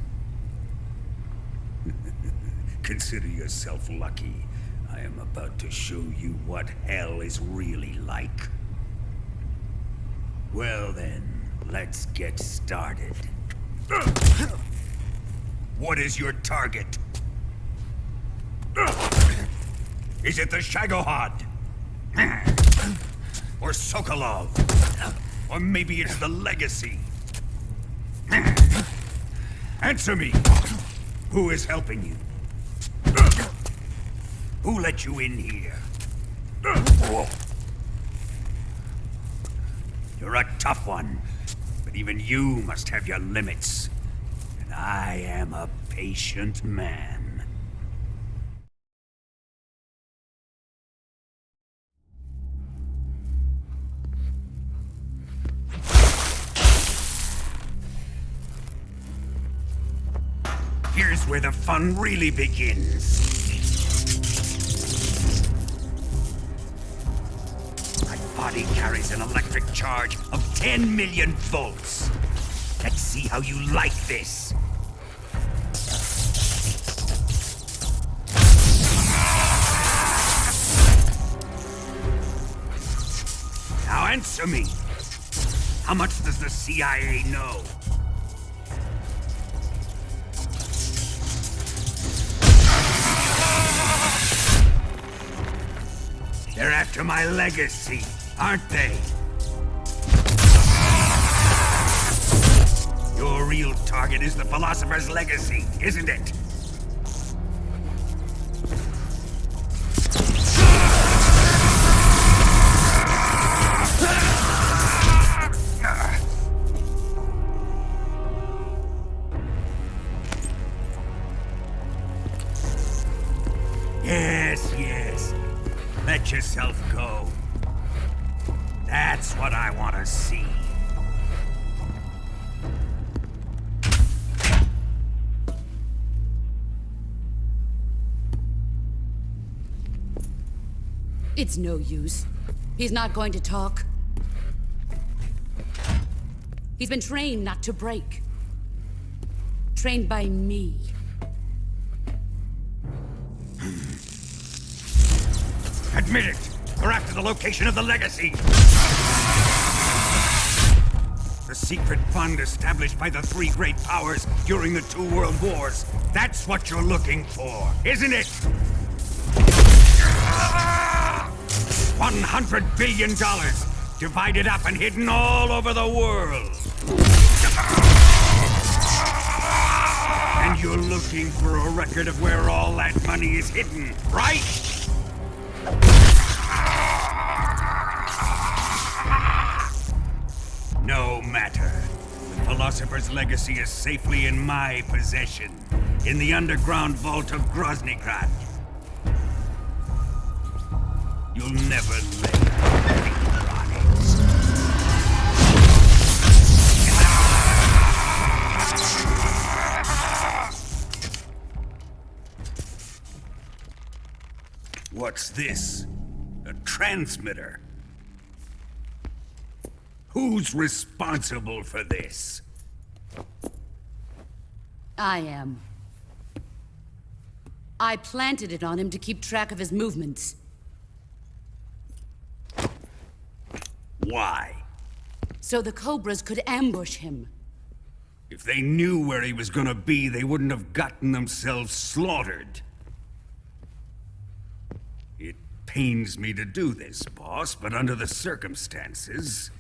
Consider yourself lucky. I am about to show you what hell is really like. Well then, let's get started. What is your target? Is it the Shagohod? Or Sokolov? Or maybe it's the Legacy? Answer me! Who is helping you? Who let you in here? You're a tough one, but even you must have your limits. And I am a patient man. Here's where the fun really begins. My body carries an electric charge of 10 million volts. Let's see how you like this. Now answer me. How much does the CIA know? They're after my legacy, aren't they? Your real target is the Philosopher's Legacy, isn't it? Yes. Let yourself go. That's what I want to see. It's no use. He's not going to talk. He's been trained not to break. Trained by me. Admit it! We're after the location of the Legacy! The secret fund established by the three great powers during the 2 world wars. That's what you're looking for, isn't it? $100 billion, divided up and hidden all over the world. And you're looking for a record of where all that money is hidden, right? No matter. The Philosopher's Legacy is safely in my possession, in the underground vault of Groznygrad. You'll never lay a finger on it. What's this? A transmitter? Who's responsible for this? I am. I planted it on him to keep track of his movements. Why? So the Cobras could ambush him. If they knew where he was gonna be, they wouldn't have gotten themselves slaughtered. It pains me to do this, boss, but under the circumstances,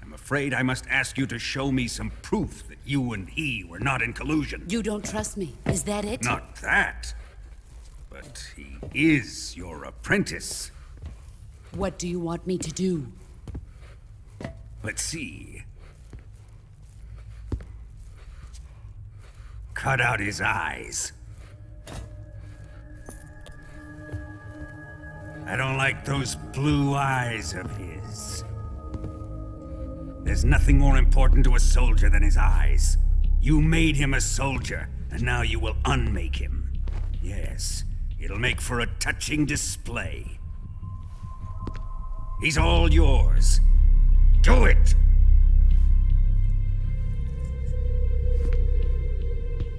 I'm afraid I must ask you to show me some proof that you and he were not in collusion. You don't trust me, is that it? Not that. But he is your apprentice. What do you want me to do? Let's see. Cut out his eyes. I don't like those blue eyes of his. There's nothing more important to a soldier than his eyes. You made him a soldier, and now you will unmake him. Yes, it'll make for a touching display. He's all yours. Do it!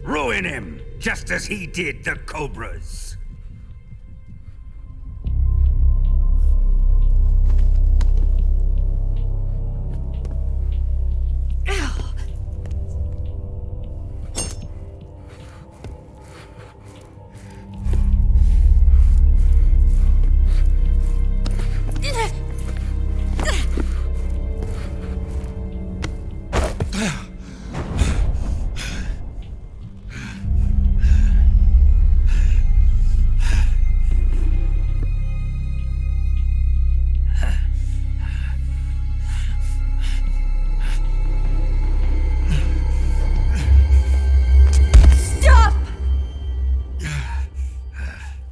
Ruin him, just as he did the Cobras.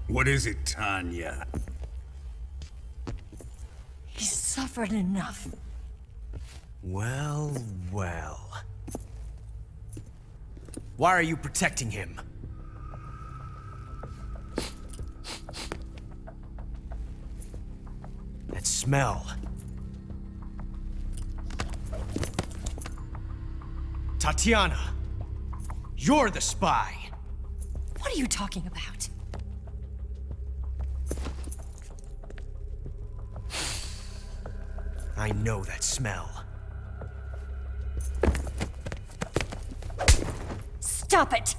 What is it, Tanya? He's suffered enough. Well, well. Why are you protecting him? That smell. Tatiana, you're the spy. What are you talking about? I know that smell. Stop it!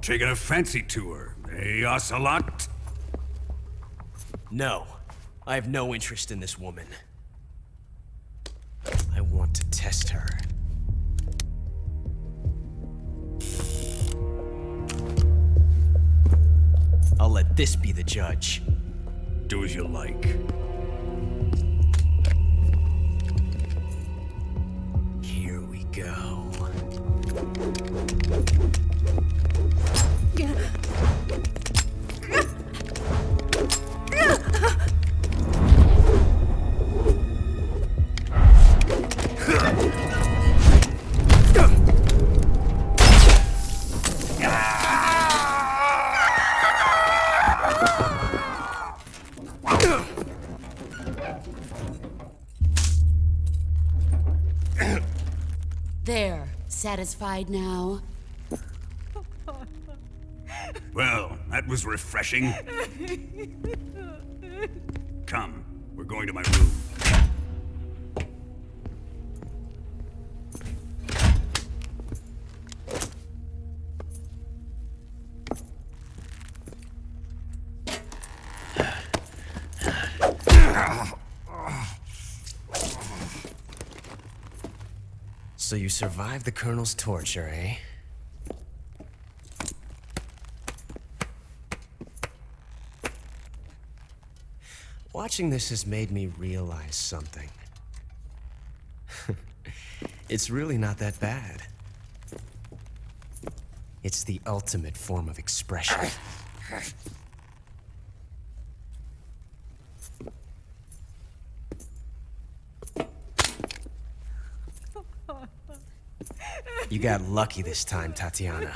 Taking a fancy to her, eh, Ocelot? No, I have no interest in this woman. I want to test her. I'll let this be the judge. Do as you like. Here we go. There, satisfied now? Well, that was refreshing. Come, we're going to my room. So you survived the Colonel's torture, eh? Watching this has made me realize something. It's really not that bad. It's the ultimate form of expression. You got lucky this time, Tatiana.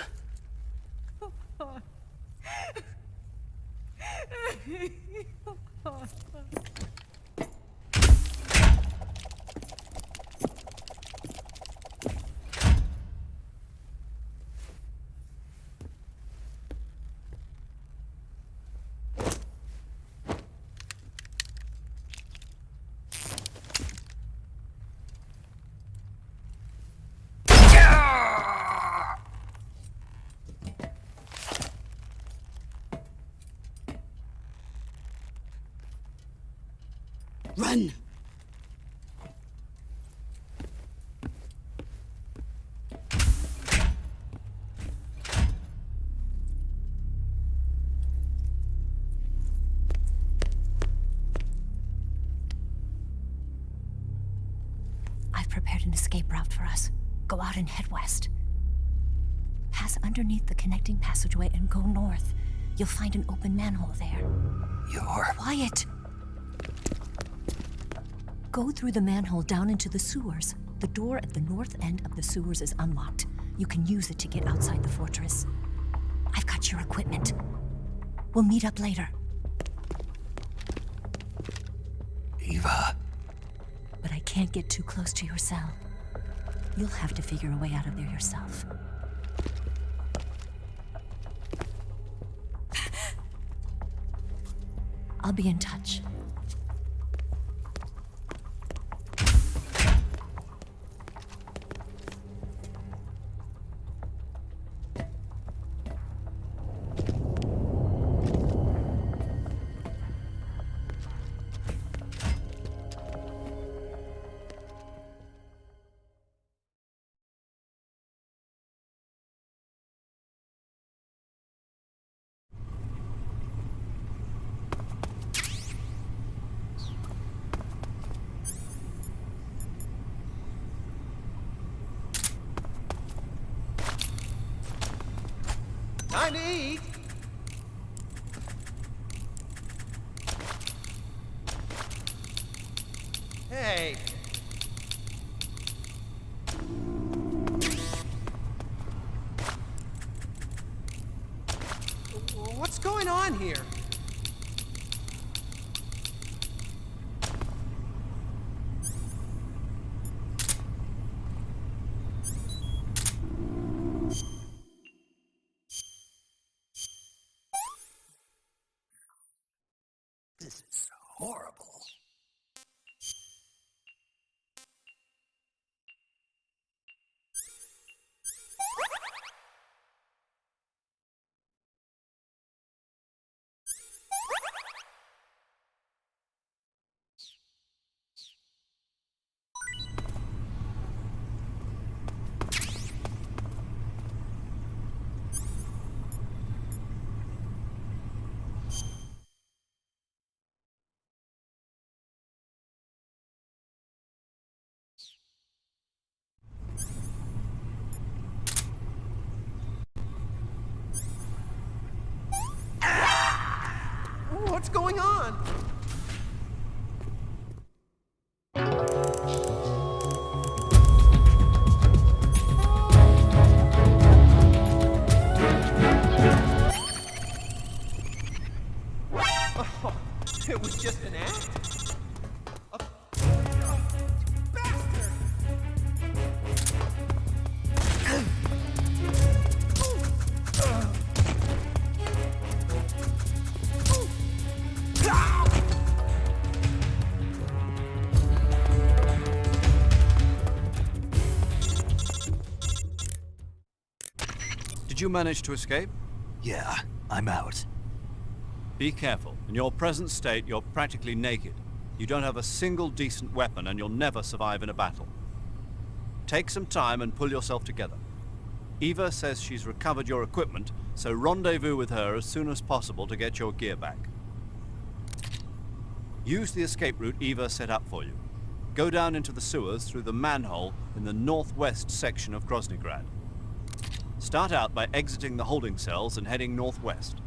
Run! I've prepared an escape route for us. Go out and head west. Pass underneath the connecting passageway and go north. You'll find an open manhole there. You're... Quiet! Go through the manhole down into the sewers. The door at the north end of the sewers is unlocked. You can use it to get outside the fortress. I've got your equipment. We'll meet up later. Eva. But I can't get too close to your cell. You'll have to figure a way out of there yourself. I'll be in touch. Time to eat. Hey. What's going on here? This is horrible. What's going on? Oh, it was just an act? Bastard! Did you manage to escape? Yeah, I'm out. Be careful. In your present state, you're practically naked. You don't have a single decent weapon, and you'll never survive in a battle. Take some time and pull yourself together. Eva says she's recovered your equipment, so rendezvous with her as soon as possible to get your gear back. Use the escape route Eva set up for you. Go down into the sewers through the manhole in the northwest section of Groznygrad. Start out by exiting the holding cells and heading northwest.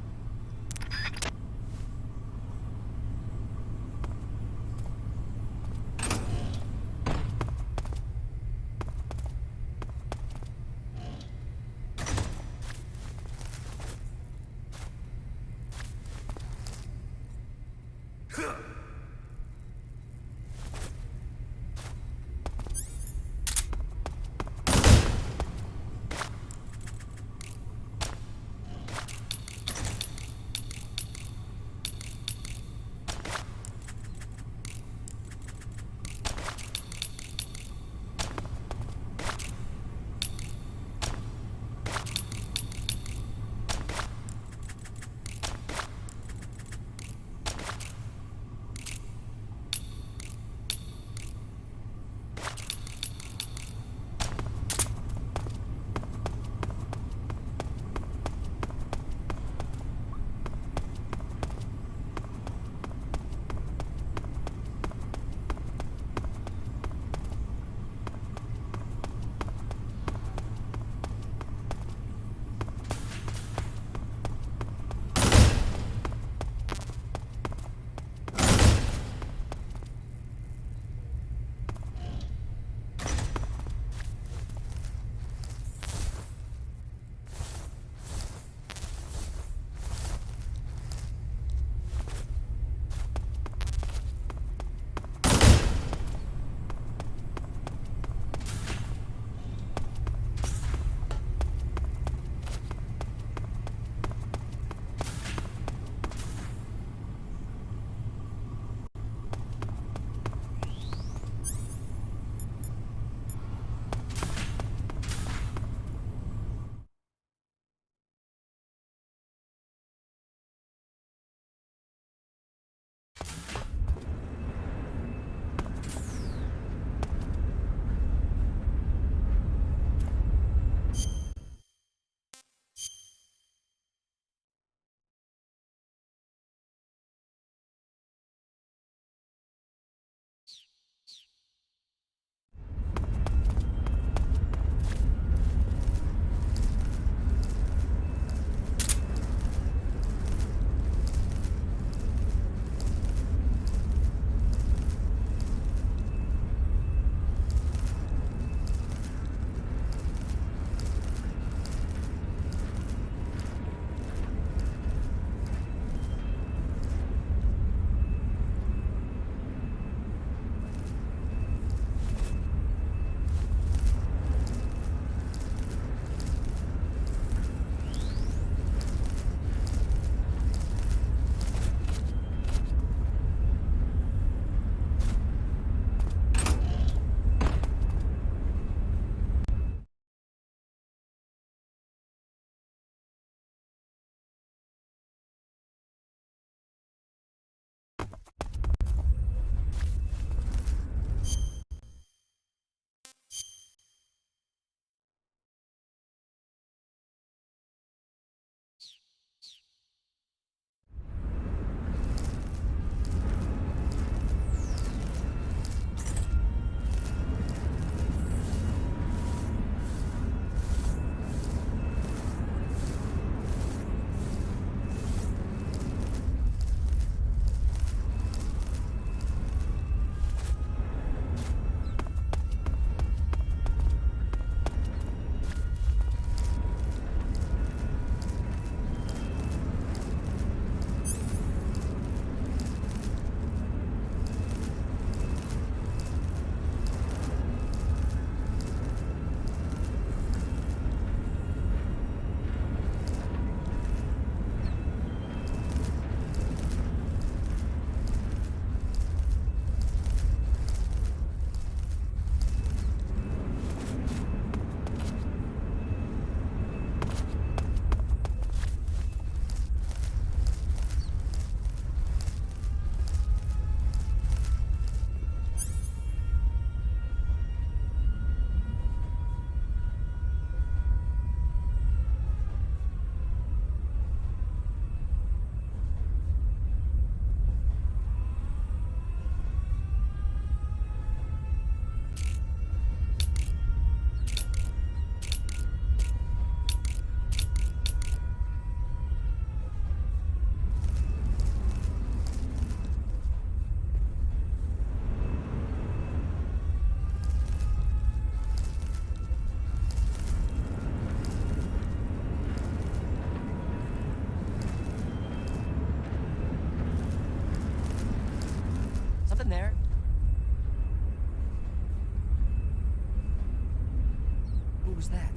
Who was that?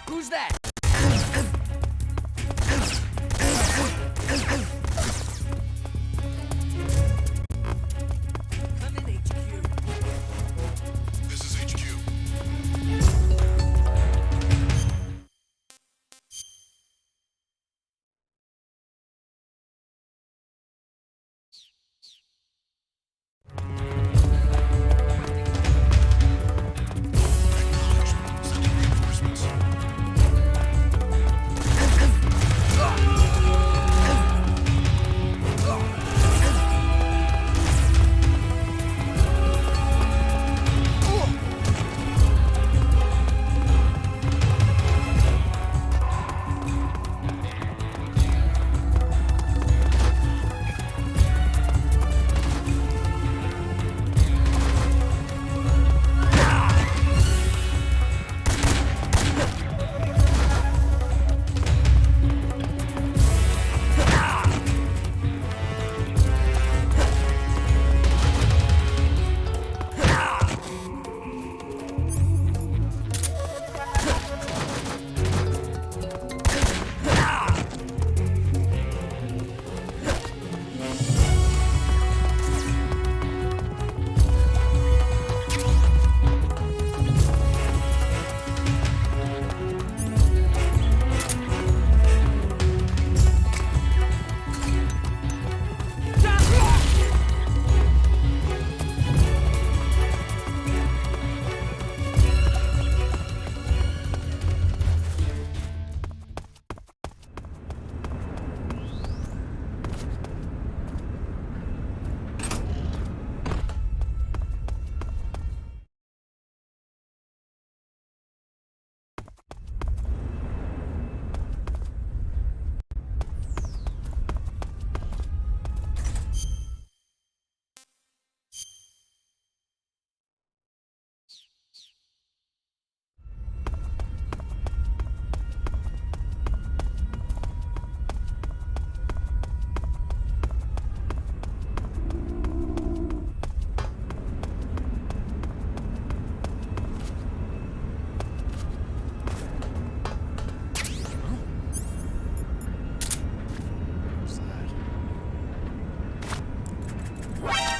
Who's that? Come in, HQ. This is HQ. Acknowledged. Sending reinforcements.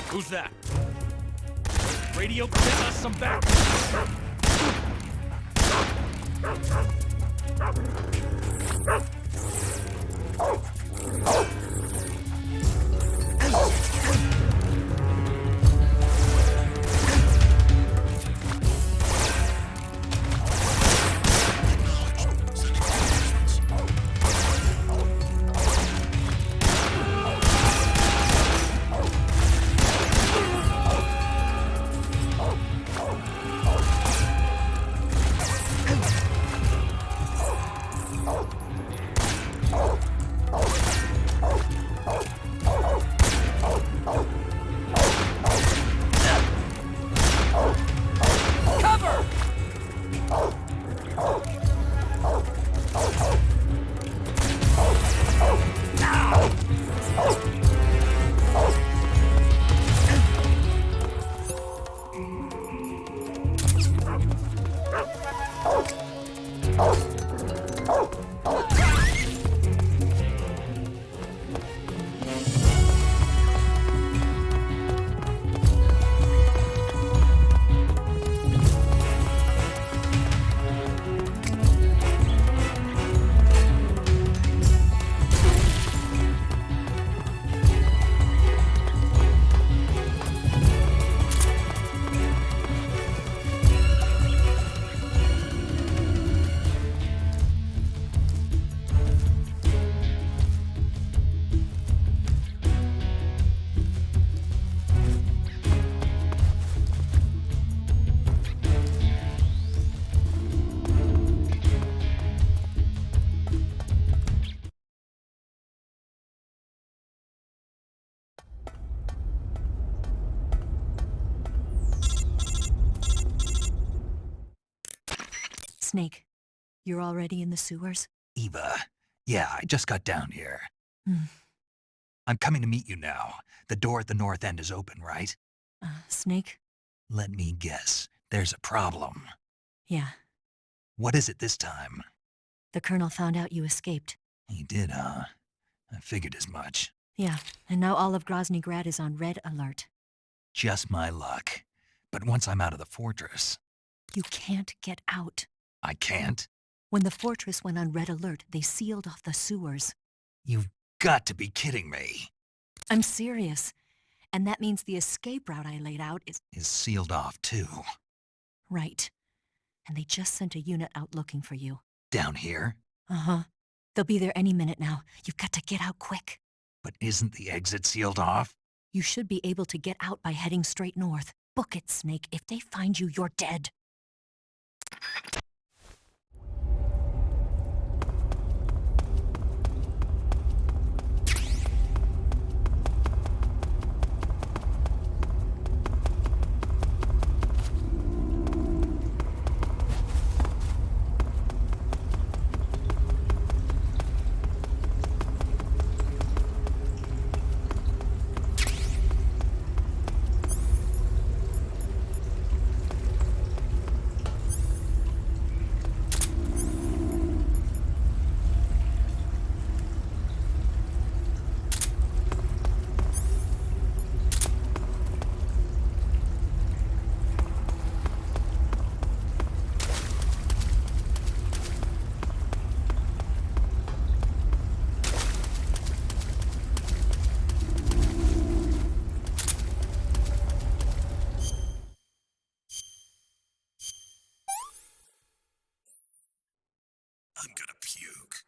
Who's that? Radio, get us some back! Snake, you're already in the sewers? Eva, yeah, I just got down here. Hmm. I'm coming to meet you now. The door at the north end is open, right? Snake, Let me guess. There's a problem. Yeah, What is it this time? the Colonel found out you escaped. He did, huh? I figured as much. Yeah, and now all of Grozny Grad is on red alert. Just my luck. But once I'm out of the fortress... You can't get out. I can't? When the fortress went on red alert, they sealed off the sewers. You've got to be kidding me. I'm serious. And that means the escape route I laid out is... Is sealed off, too. Right. And they just sent a unit out looking for you. Down here? Uh-huh. They'll be there any minute now. You've got to get out quick. But isn't the exit sealed off? You should be able to get out by heading straight north. Book it, Snake. If they find you, you're dead. I'm gonna puke.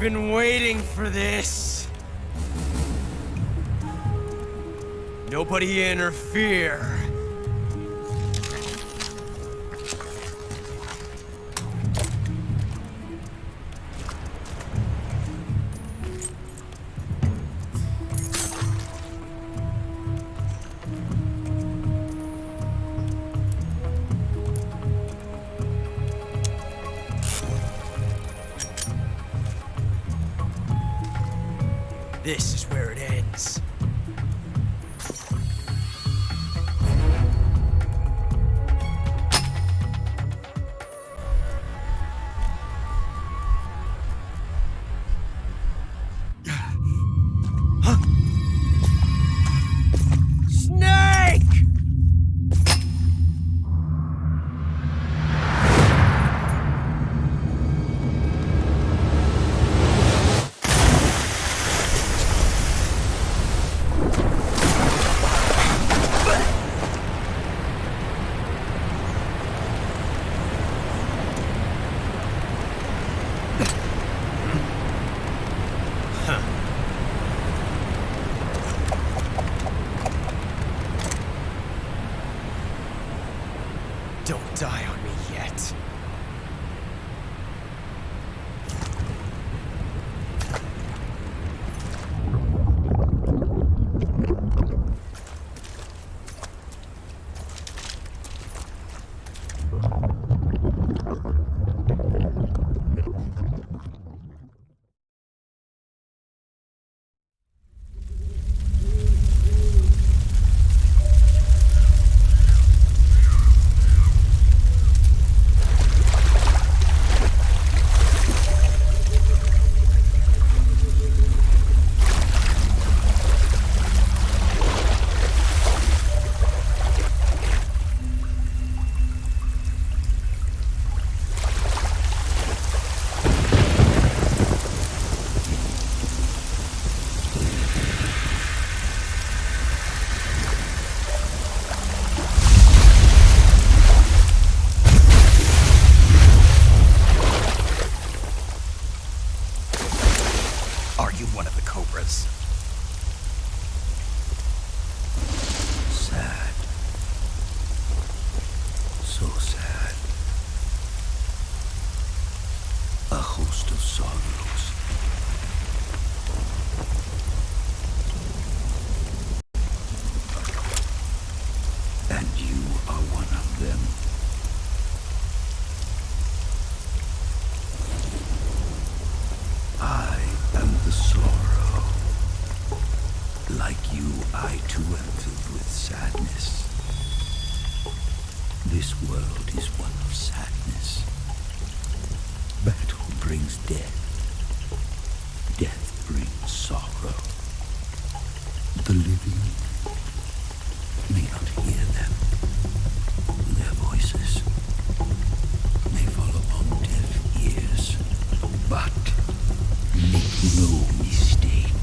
been waiting for this. Nobody interfere. This is where it ends. Snake! Don't die on me yet. Are you one of the Cobras? Sad. So sad. A host of sorrows. And you are one of them. I am the sorrow. Like you, I too am filled with sadness. This world is one of sadness. Battle brings death. Death brings sorrow. The living may not hear them. Their voices may fall upon deaf ears. But make no mistake,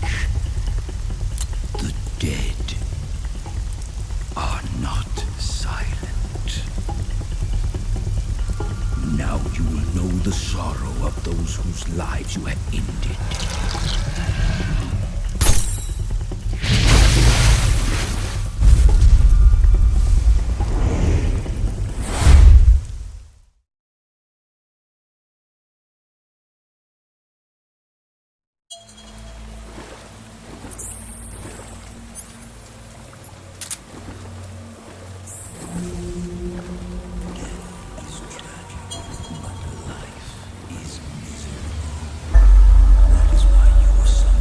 the dead are not silent. Now you will know the sorrow of those whose lives you have ended. That is why you were summoned.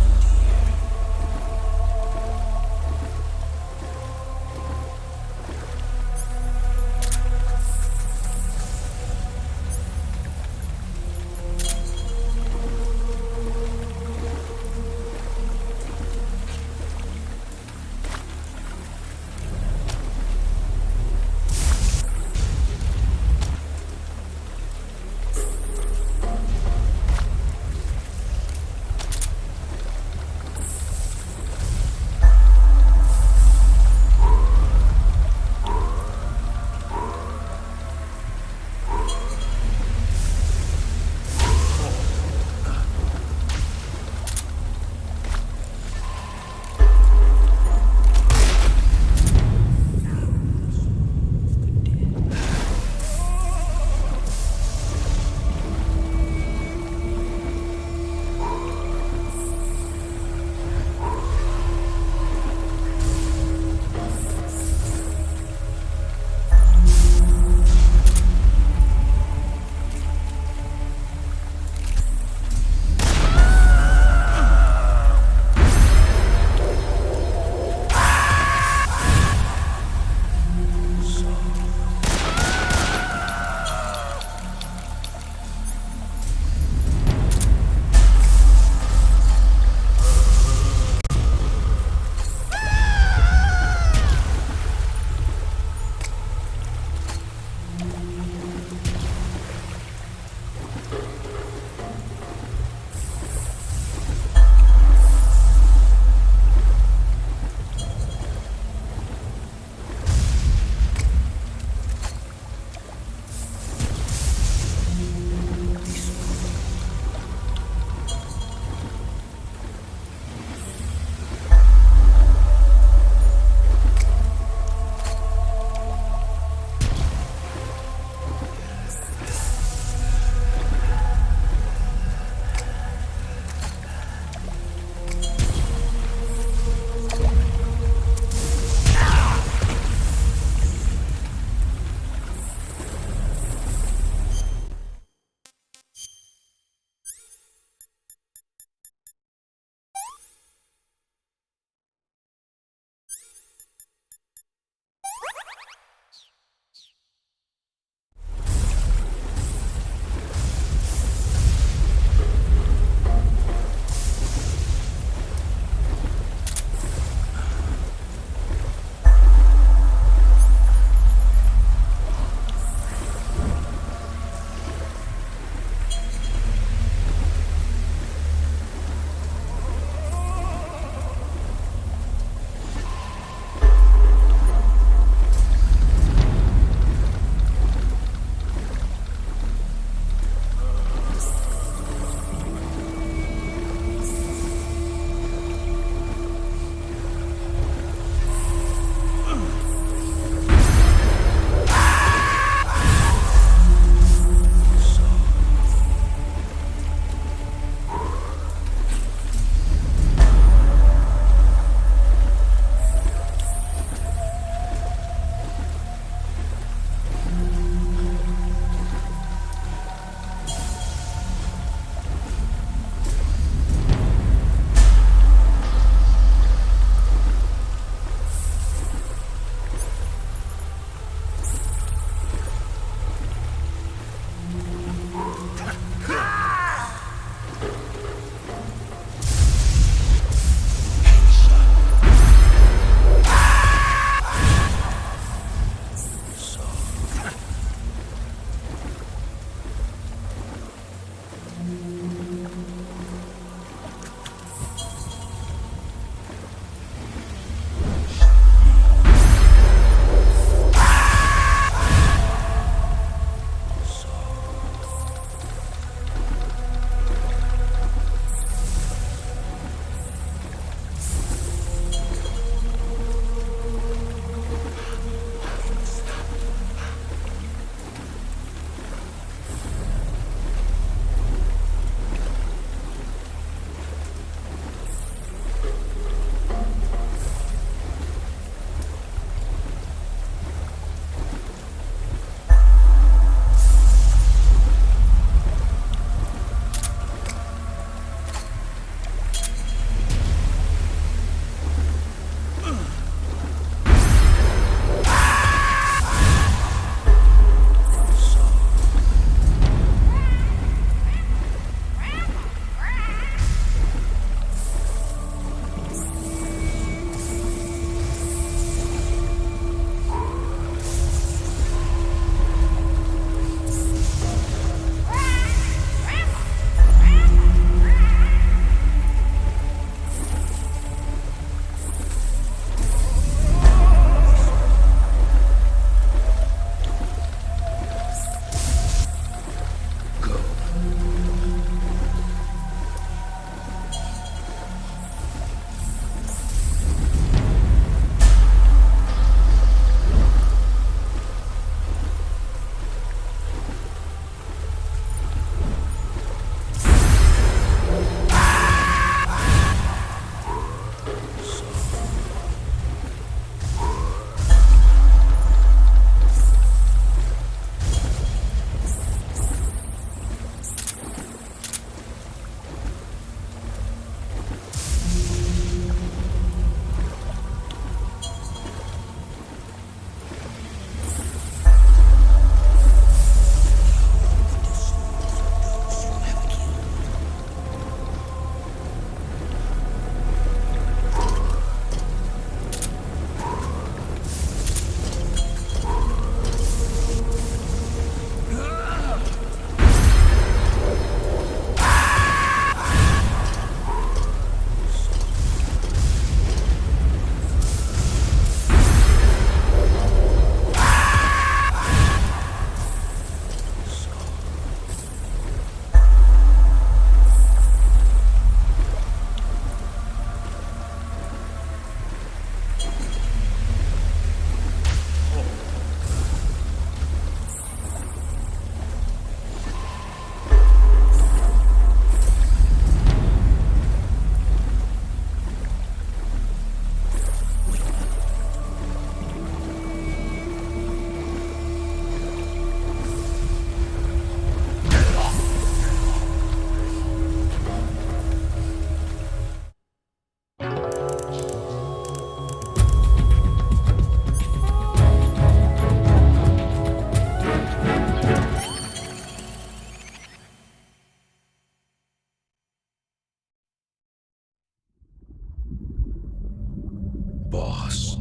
boss.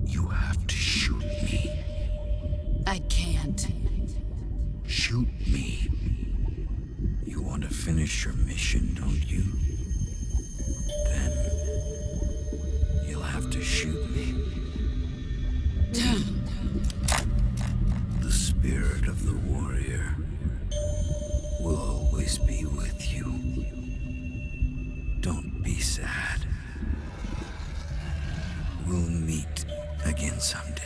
You have to shoot me. I can't. Shoot me. You want to finish your mission, don't you? Then you'll have to shoot me. The spirit of the warrior will always be with you. Don't be sad. We'll meet again someday.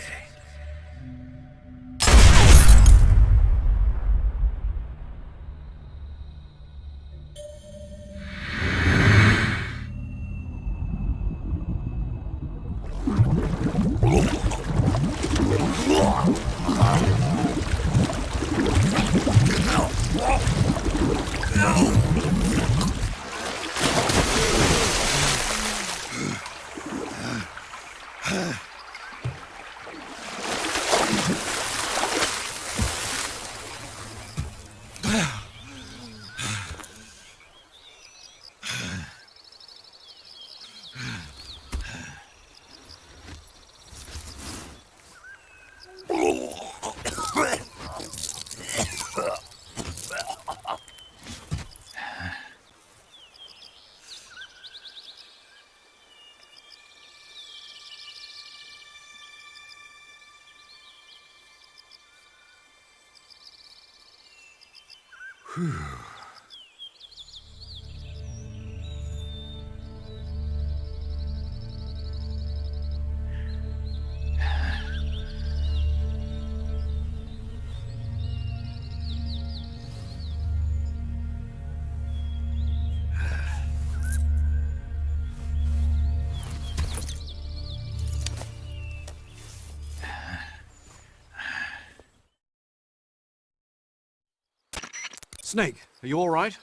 Snake, are you all right?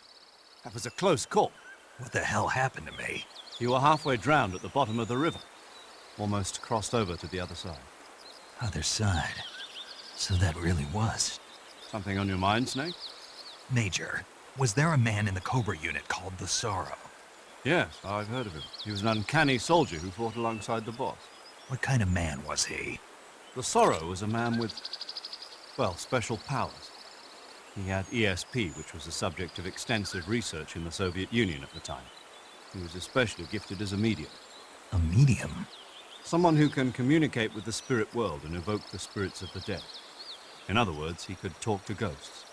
That was a close call. What the hell happened to me? You were halfway drowned at the bottom of the river. Almost crossed over to the other side. Other side. So that really was. Something on your mind, Snake? Major, was there a man in the Cobra unit called the Sorrow? Yes, I've heard of him. He was an uncanny soldier who fought alongside the boss. What kind of man was he? The Sorrow was a man with, well, special powers. He had ESP, which was the subject of extensive research in the Soviet Union at the time. He was especially gifted as a medium. A medium? Someone who can communicate with the spirit world and evoke the spirits of the dead. In other words, he could talk to ghosts.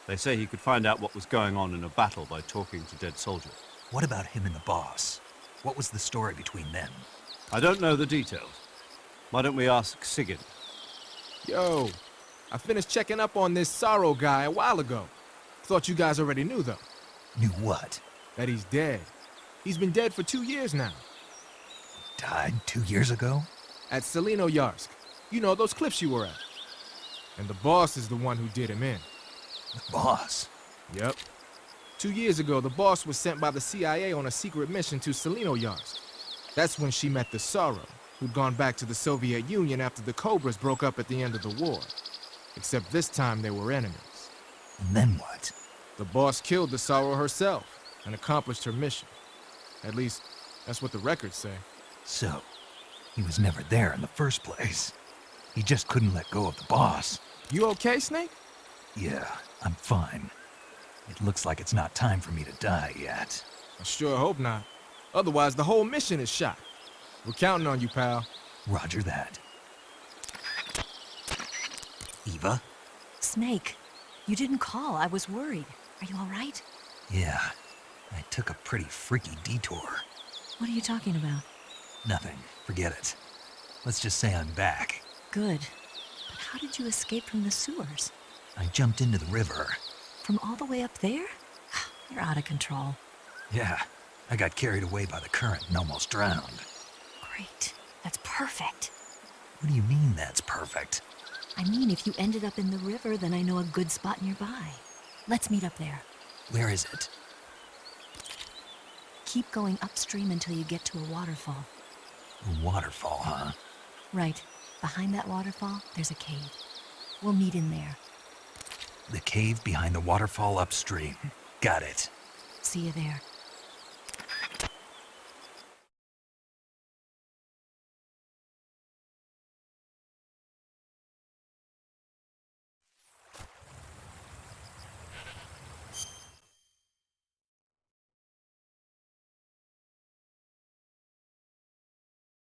They say he could find out what was going on in a battle by talking to dead soldiers. What about him and the boss? What was the story between them? I don't know the details. Why don't we ask Sigurd? Yo, I finished checking up on this Sorrow guy a while ago. Thought you guys already knew, though. Knew what? That he's dead. He's been dead for 2 years now. Died 2 years ago? At Selino-Yarsk. You know, those cliffs you were at. And the boss is the one who did him in. The boss? Yep. 2 years ago, the boss was sent by the CIA on a secret mission to Selino-Yarsk. That's when she met the Sorrow, who'd gone back to the Soviet Union after the Cobras broke up at the end of the war. Except this time they were enemies. And then what? The boss killed the Sorrow herself and accomplished her mission. At least, that's what the records say. So, he was never there in the first place. He just couldn't let go of the boss. You okay, Snake? Yeah, I'm fine. It looks like it's not time for me to die yet. I sure hope not. Otherwise, the whole mission is shot. We're counting on you, pal. Roger that. Eva? Snake, you didn't call. I was worried. Are you all right? Yeah, I took a pretty freaky detour. What are you talking about? Nothing. Forget it. Let's just say I'm back. Good. But how did you escape from the sewers? I jumped into the river. From all the way up there? You're out of control. Yeah, I got carried away by the current and almost drowned. Great. That's perfect. What do you mean that's perfect? I mean, if you ended up in the river, then I know a good spot nearby. Let's meet up there. Where is it? Keep going upstream until you get to a waterfall. A waterfall, huh? Right. Behind that waterfall, there's a cave. We'll meet in there. The cave behind the waterfall upstream. Got it. See you there.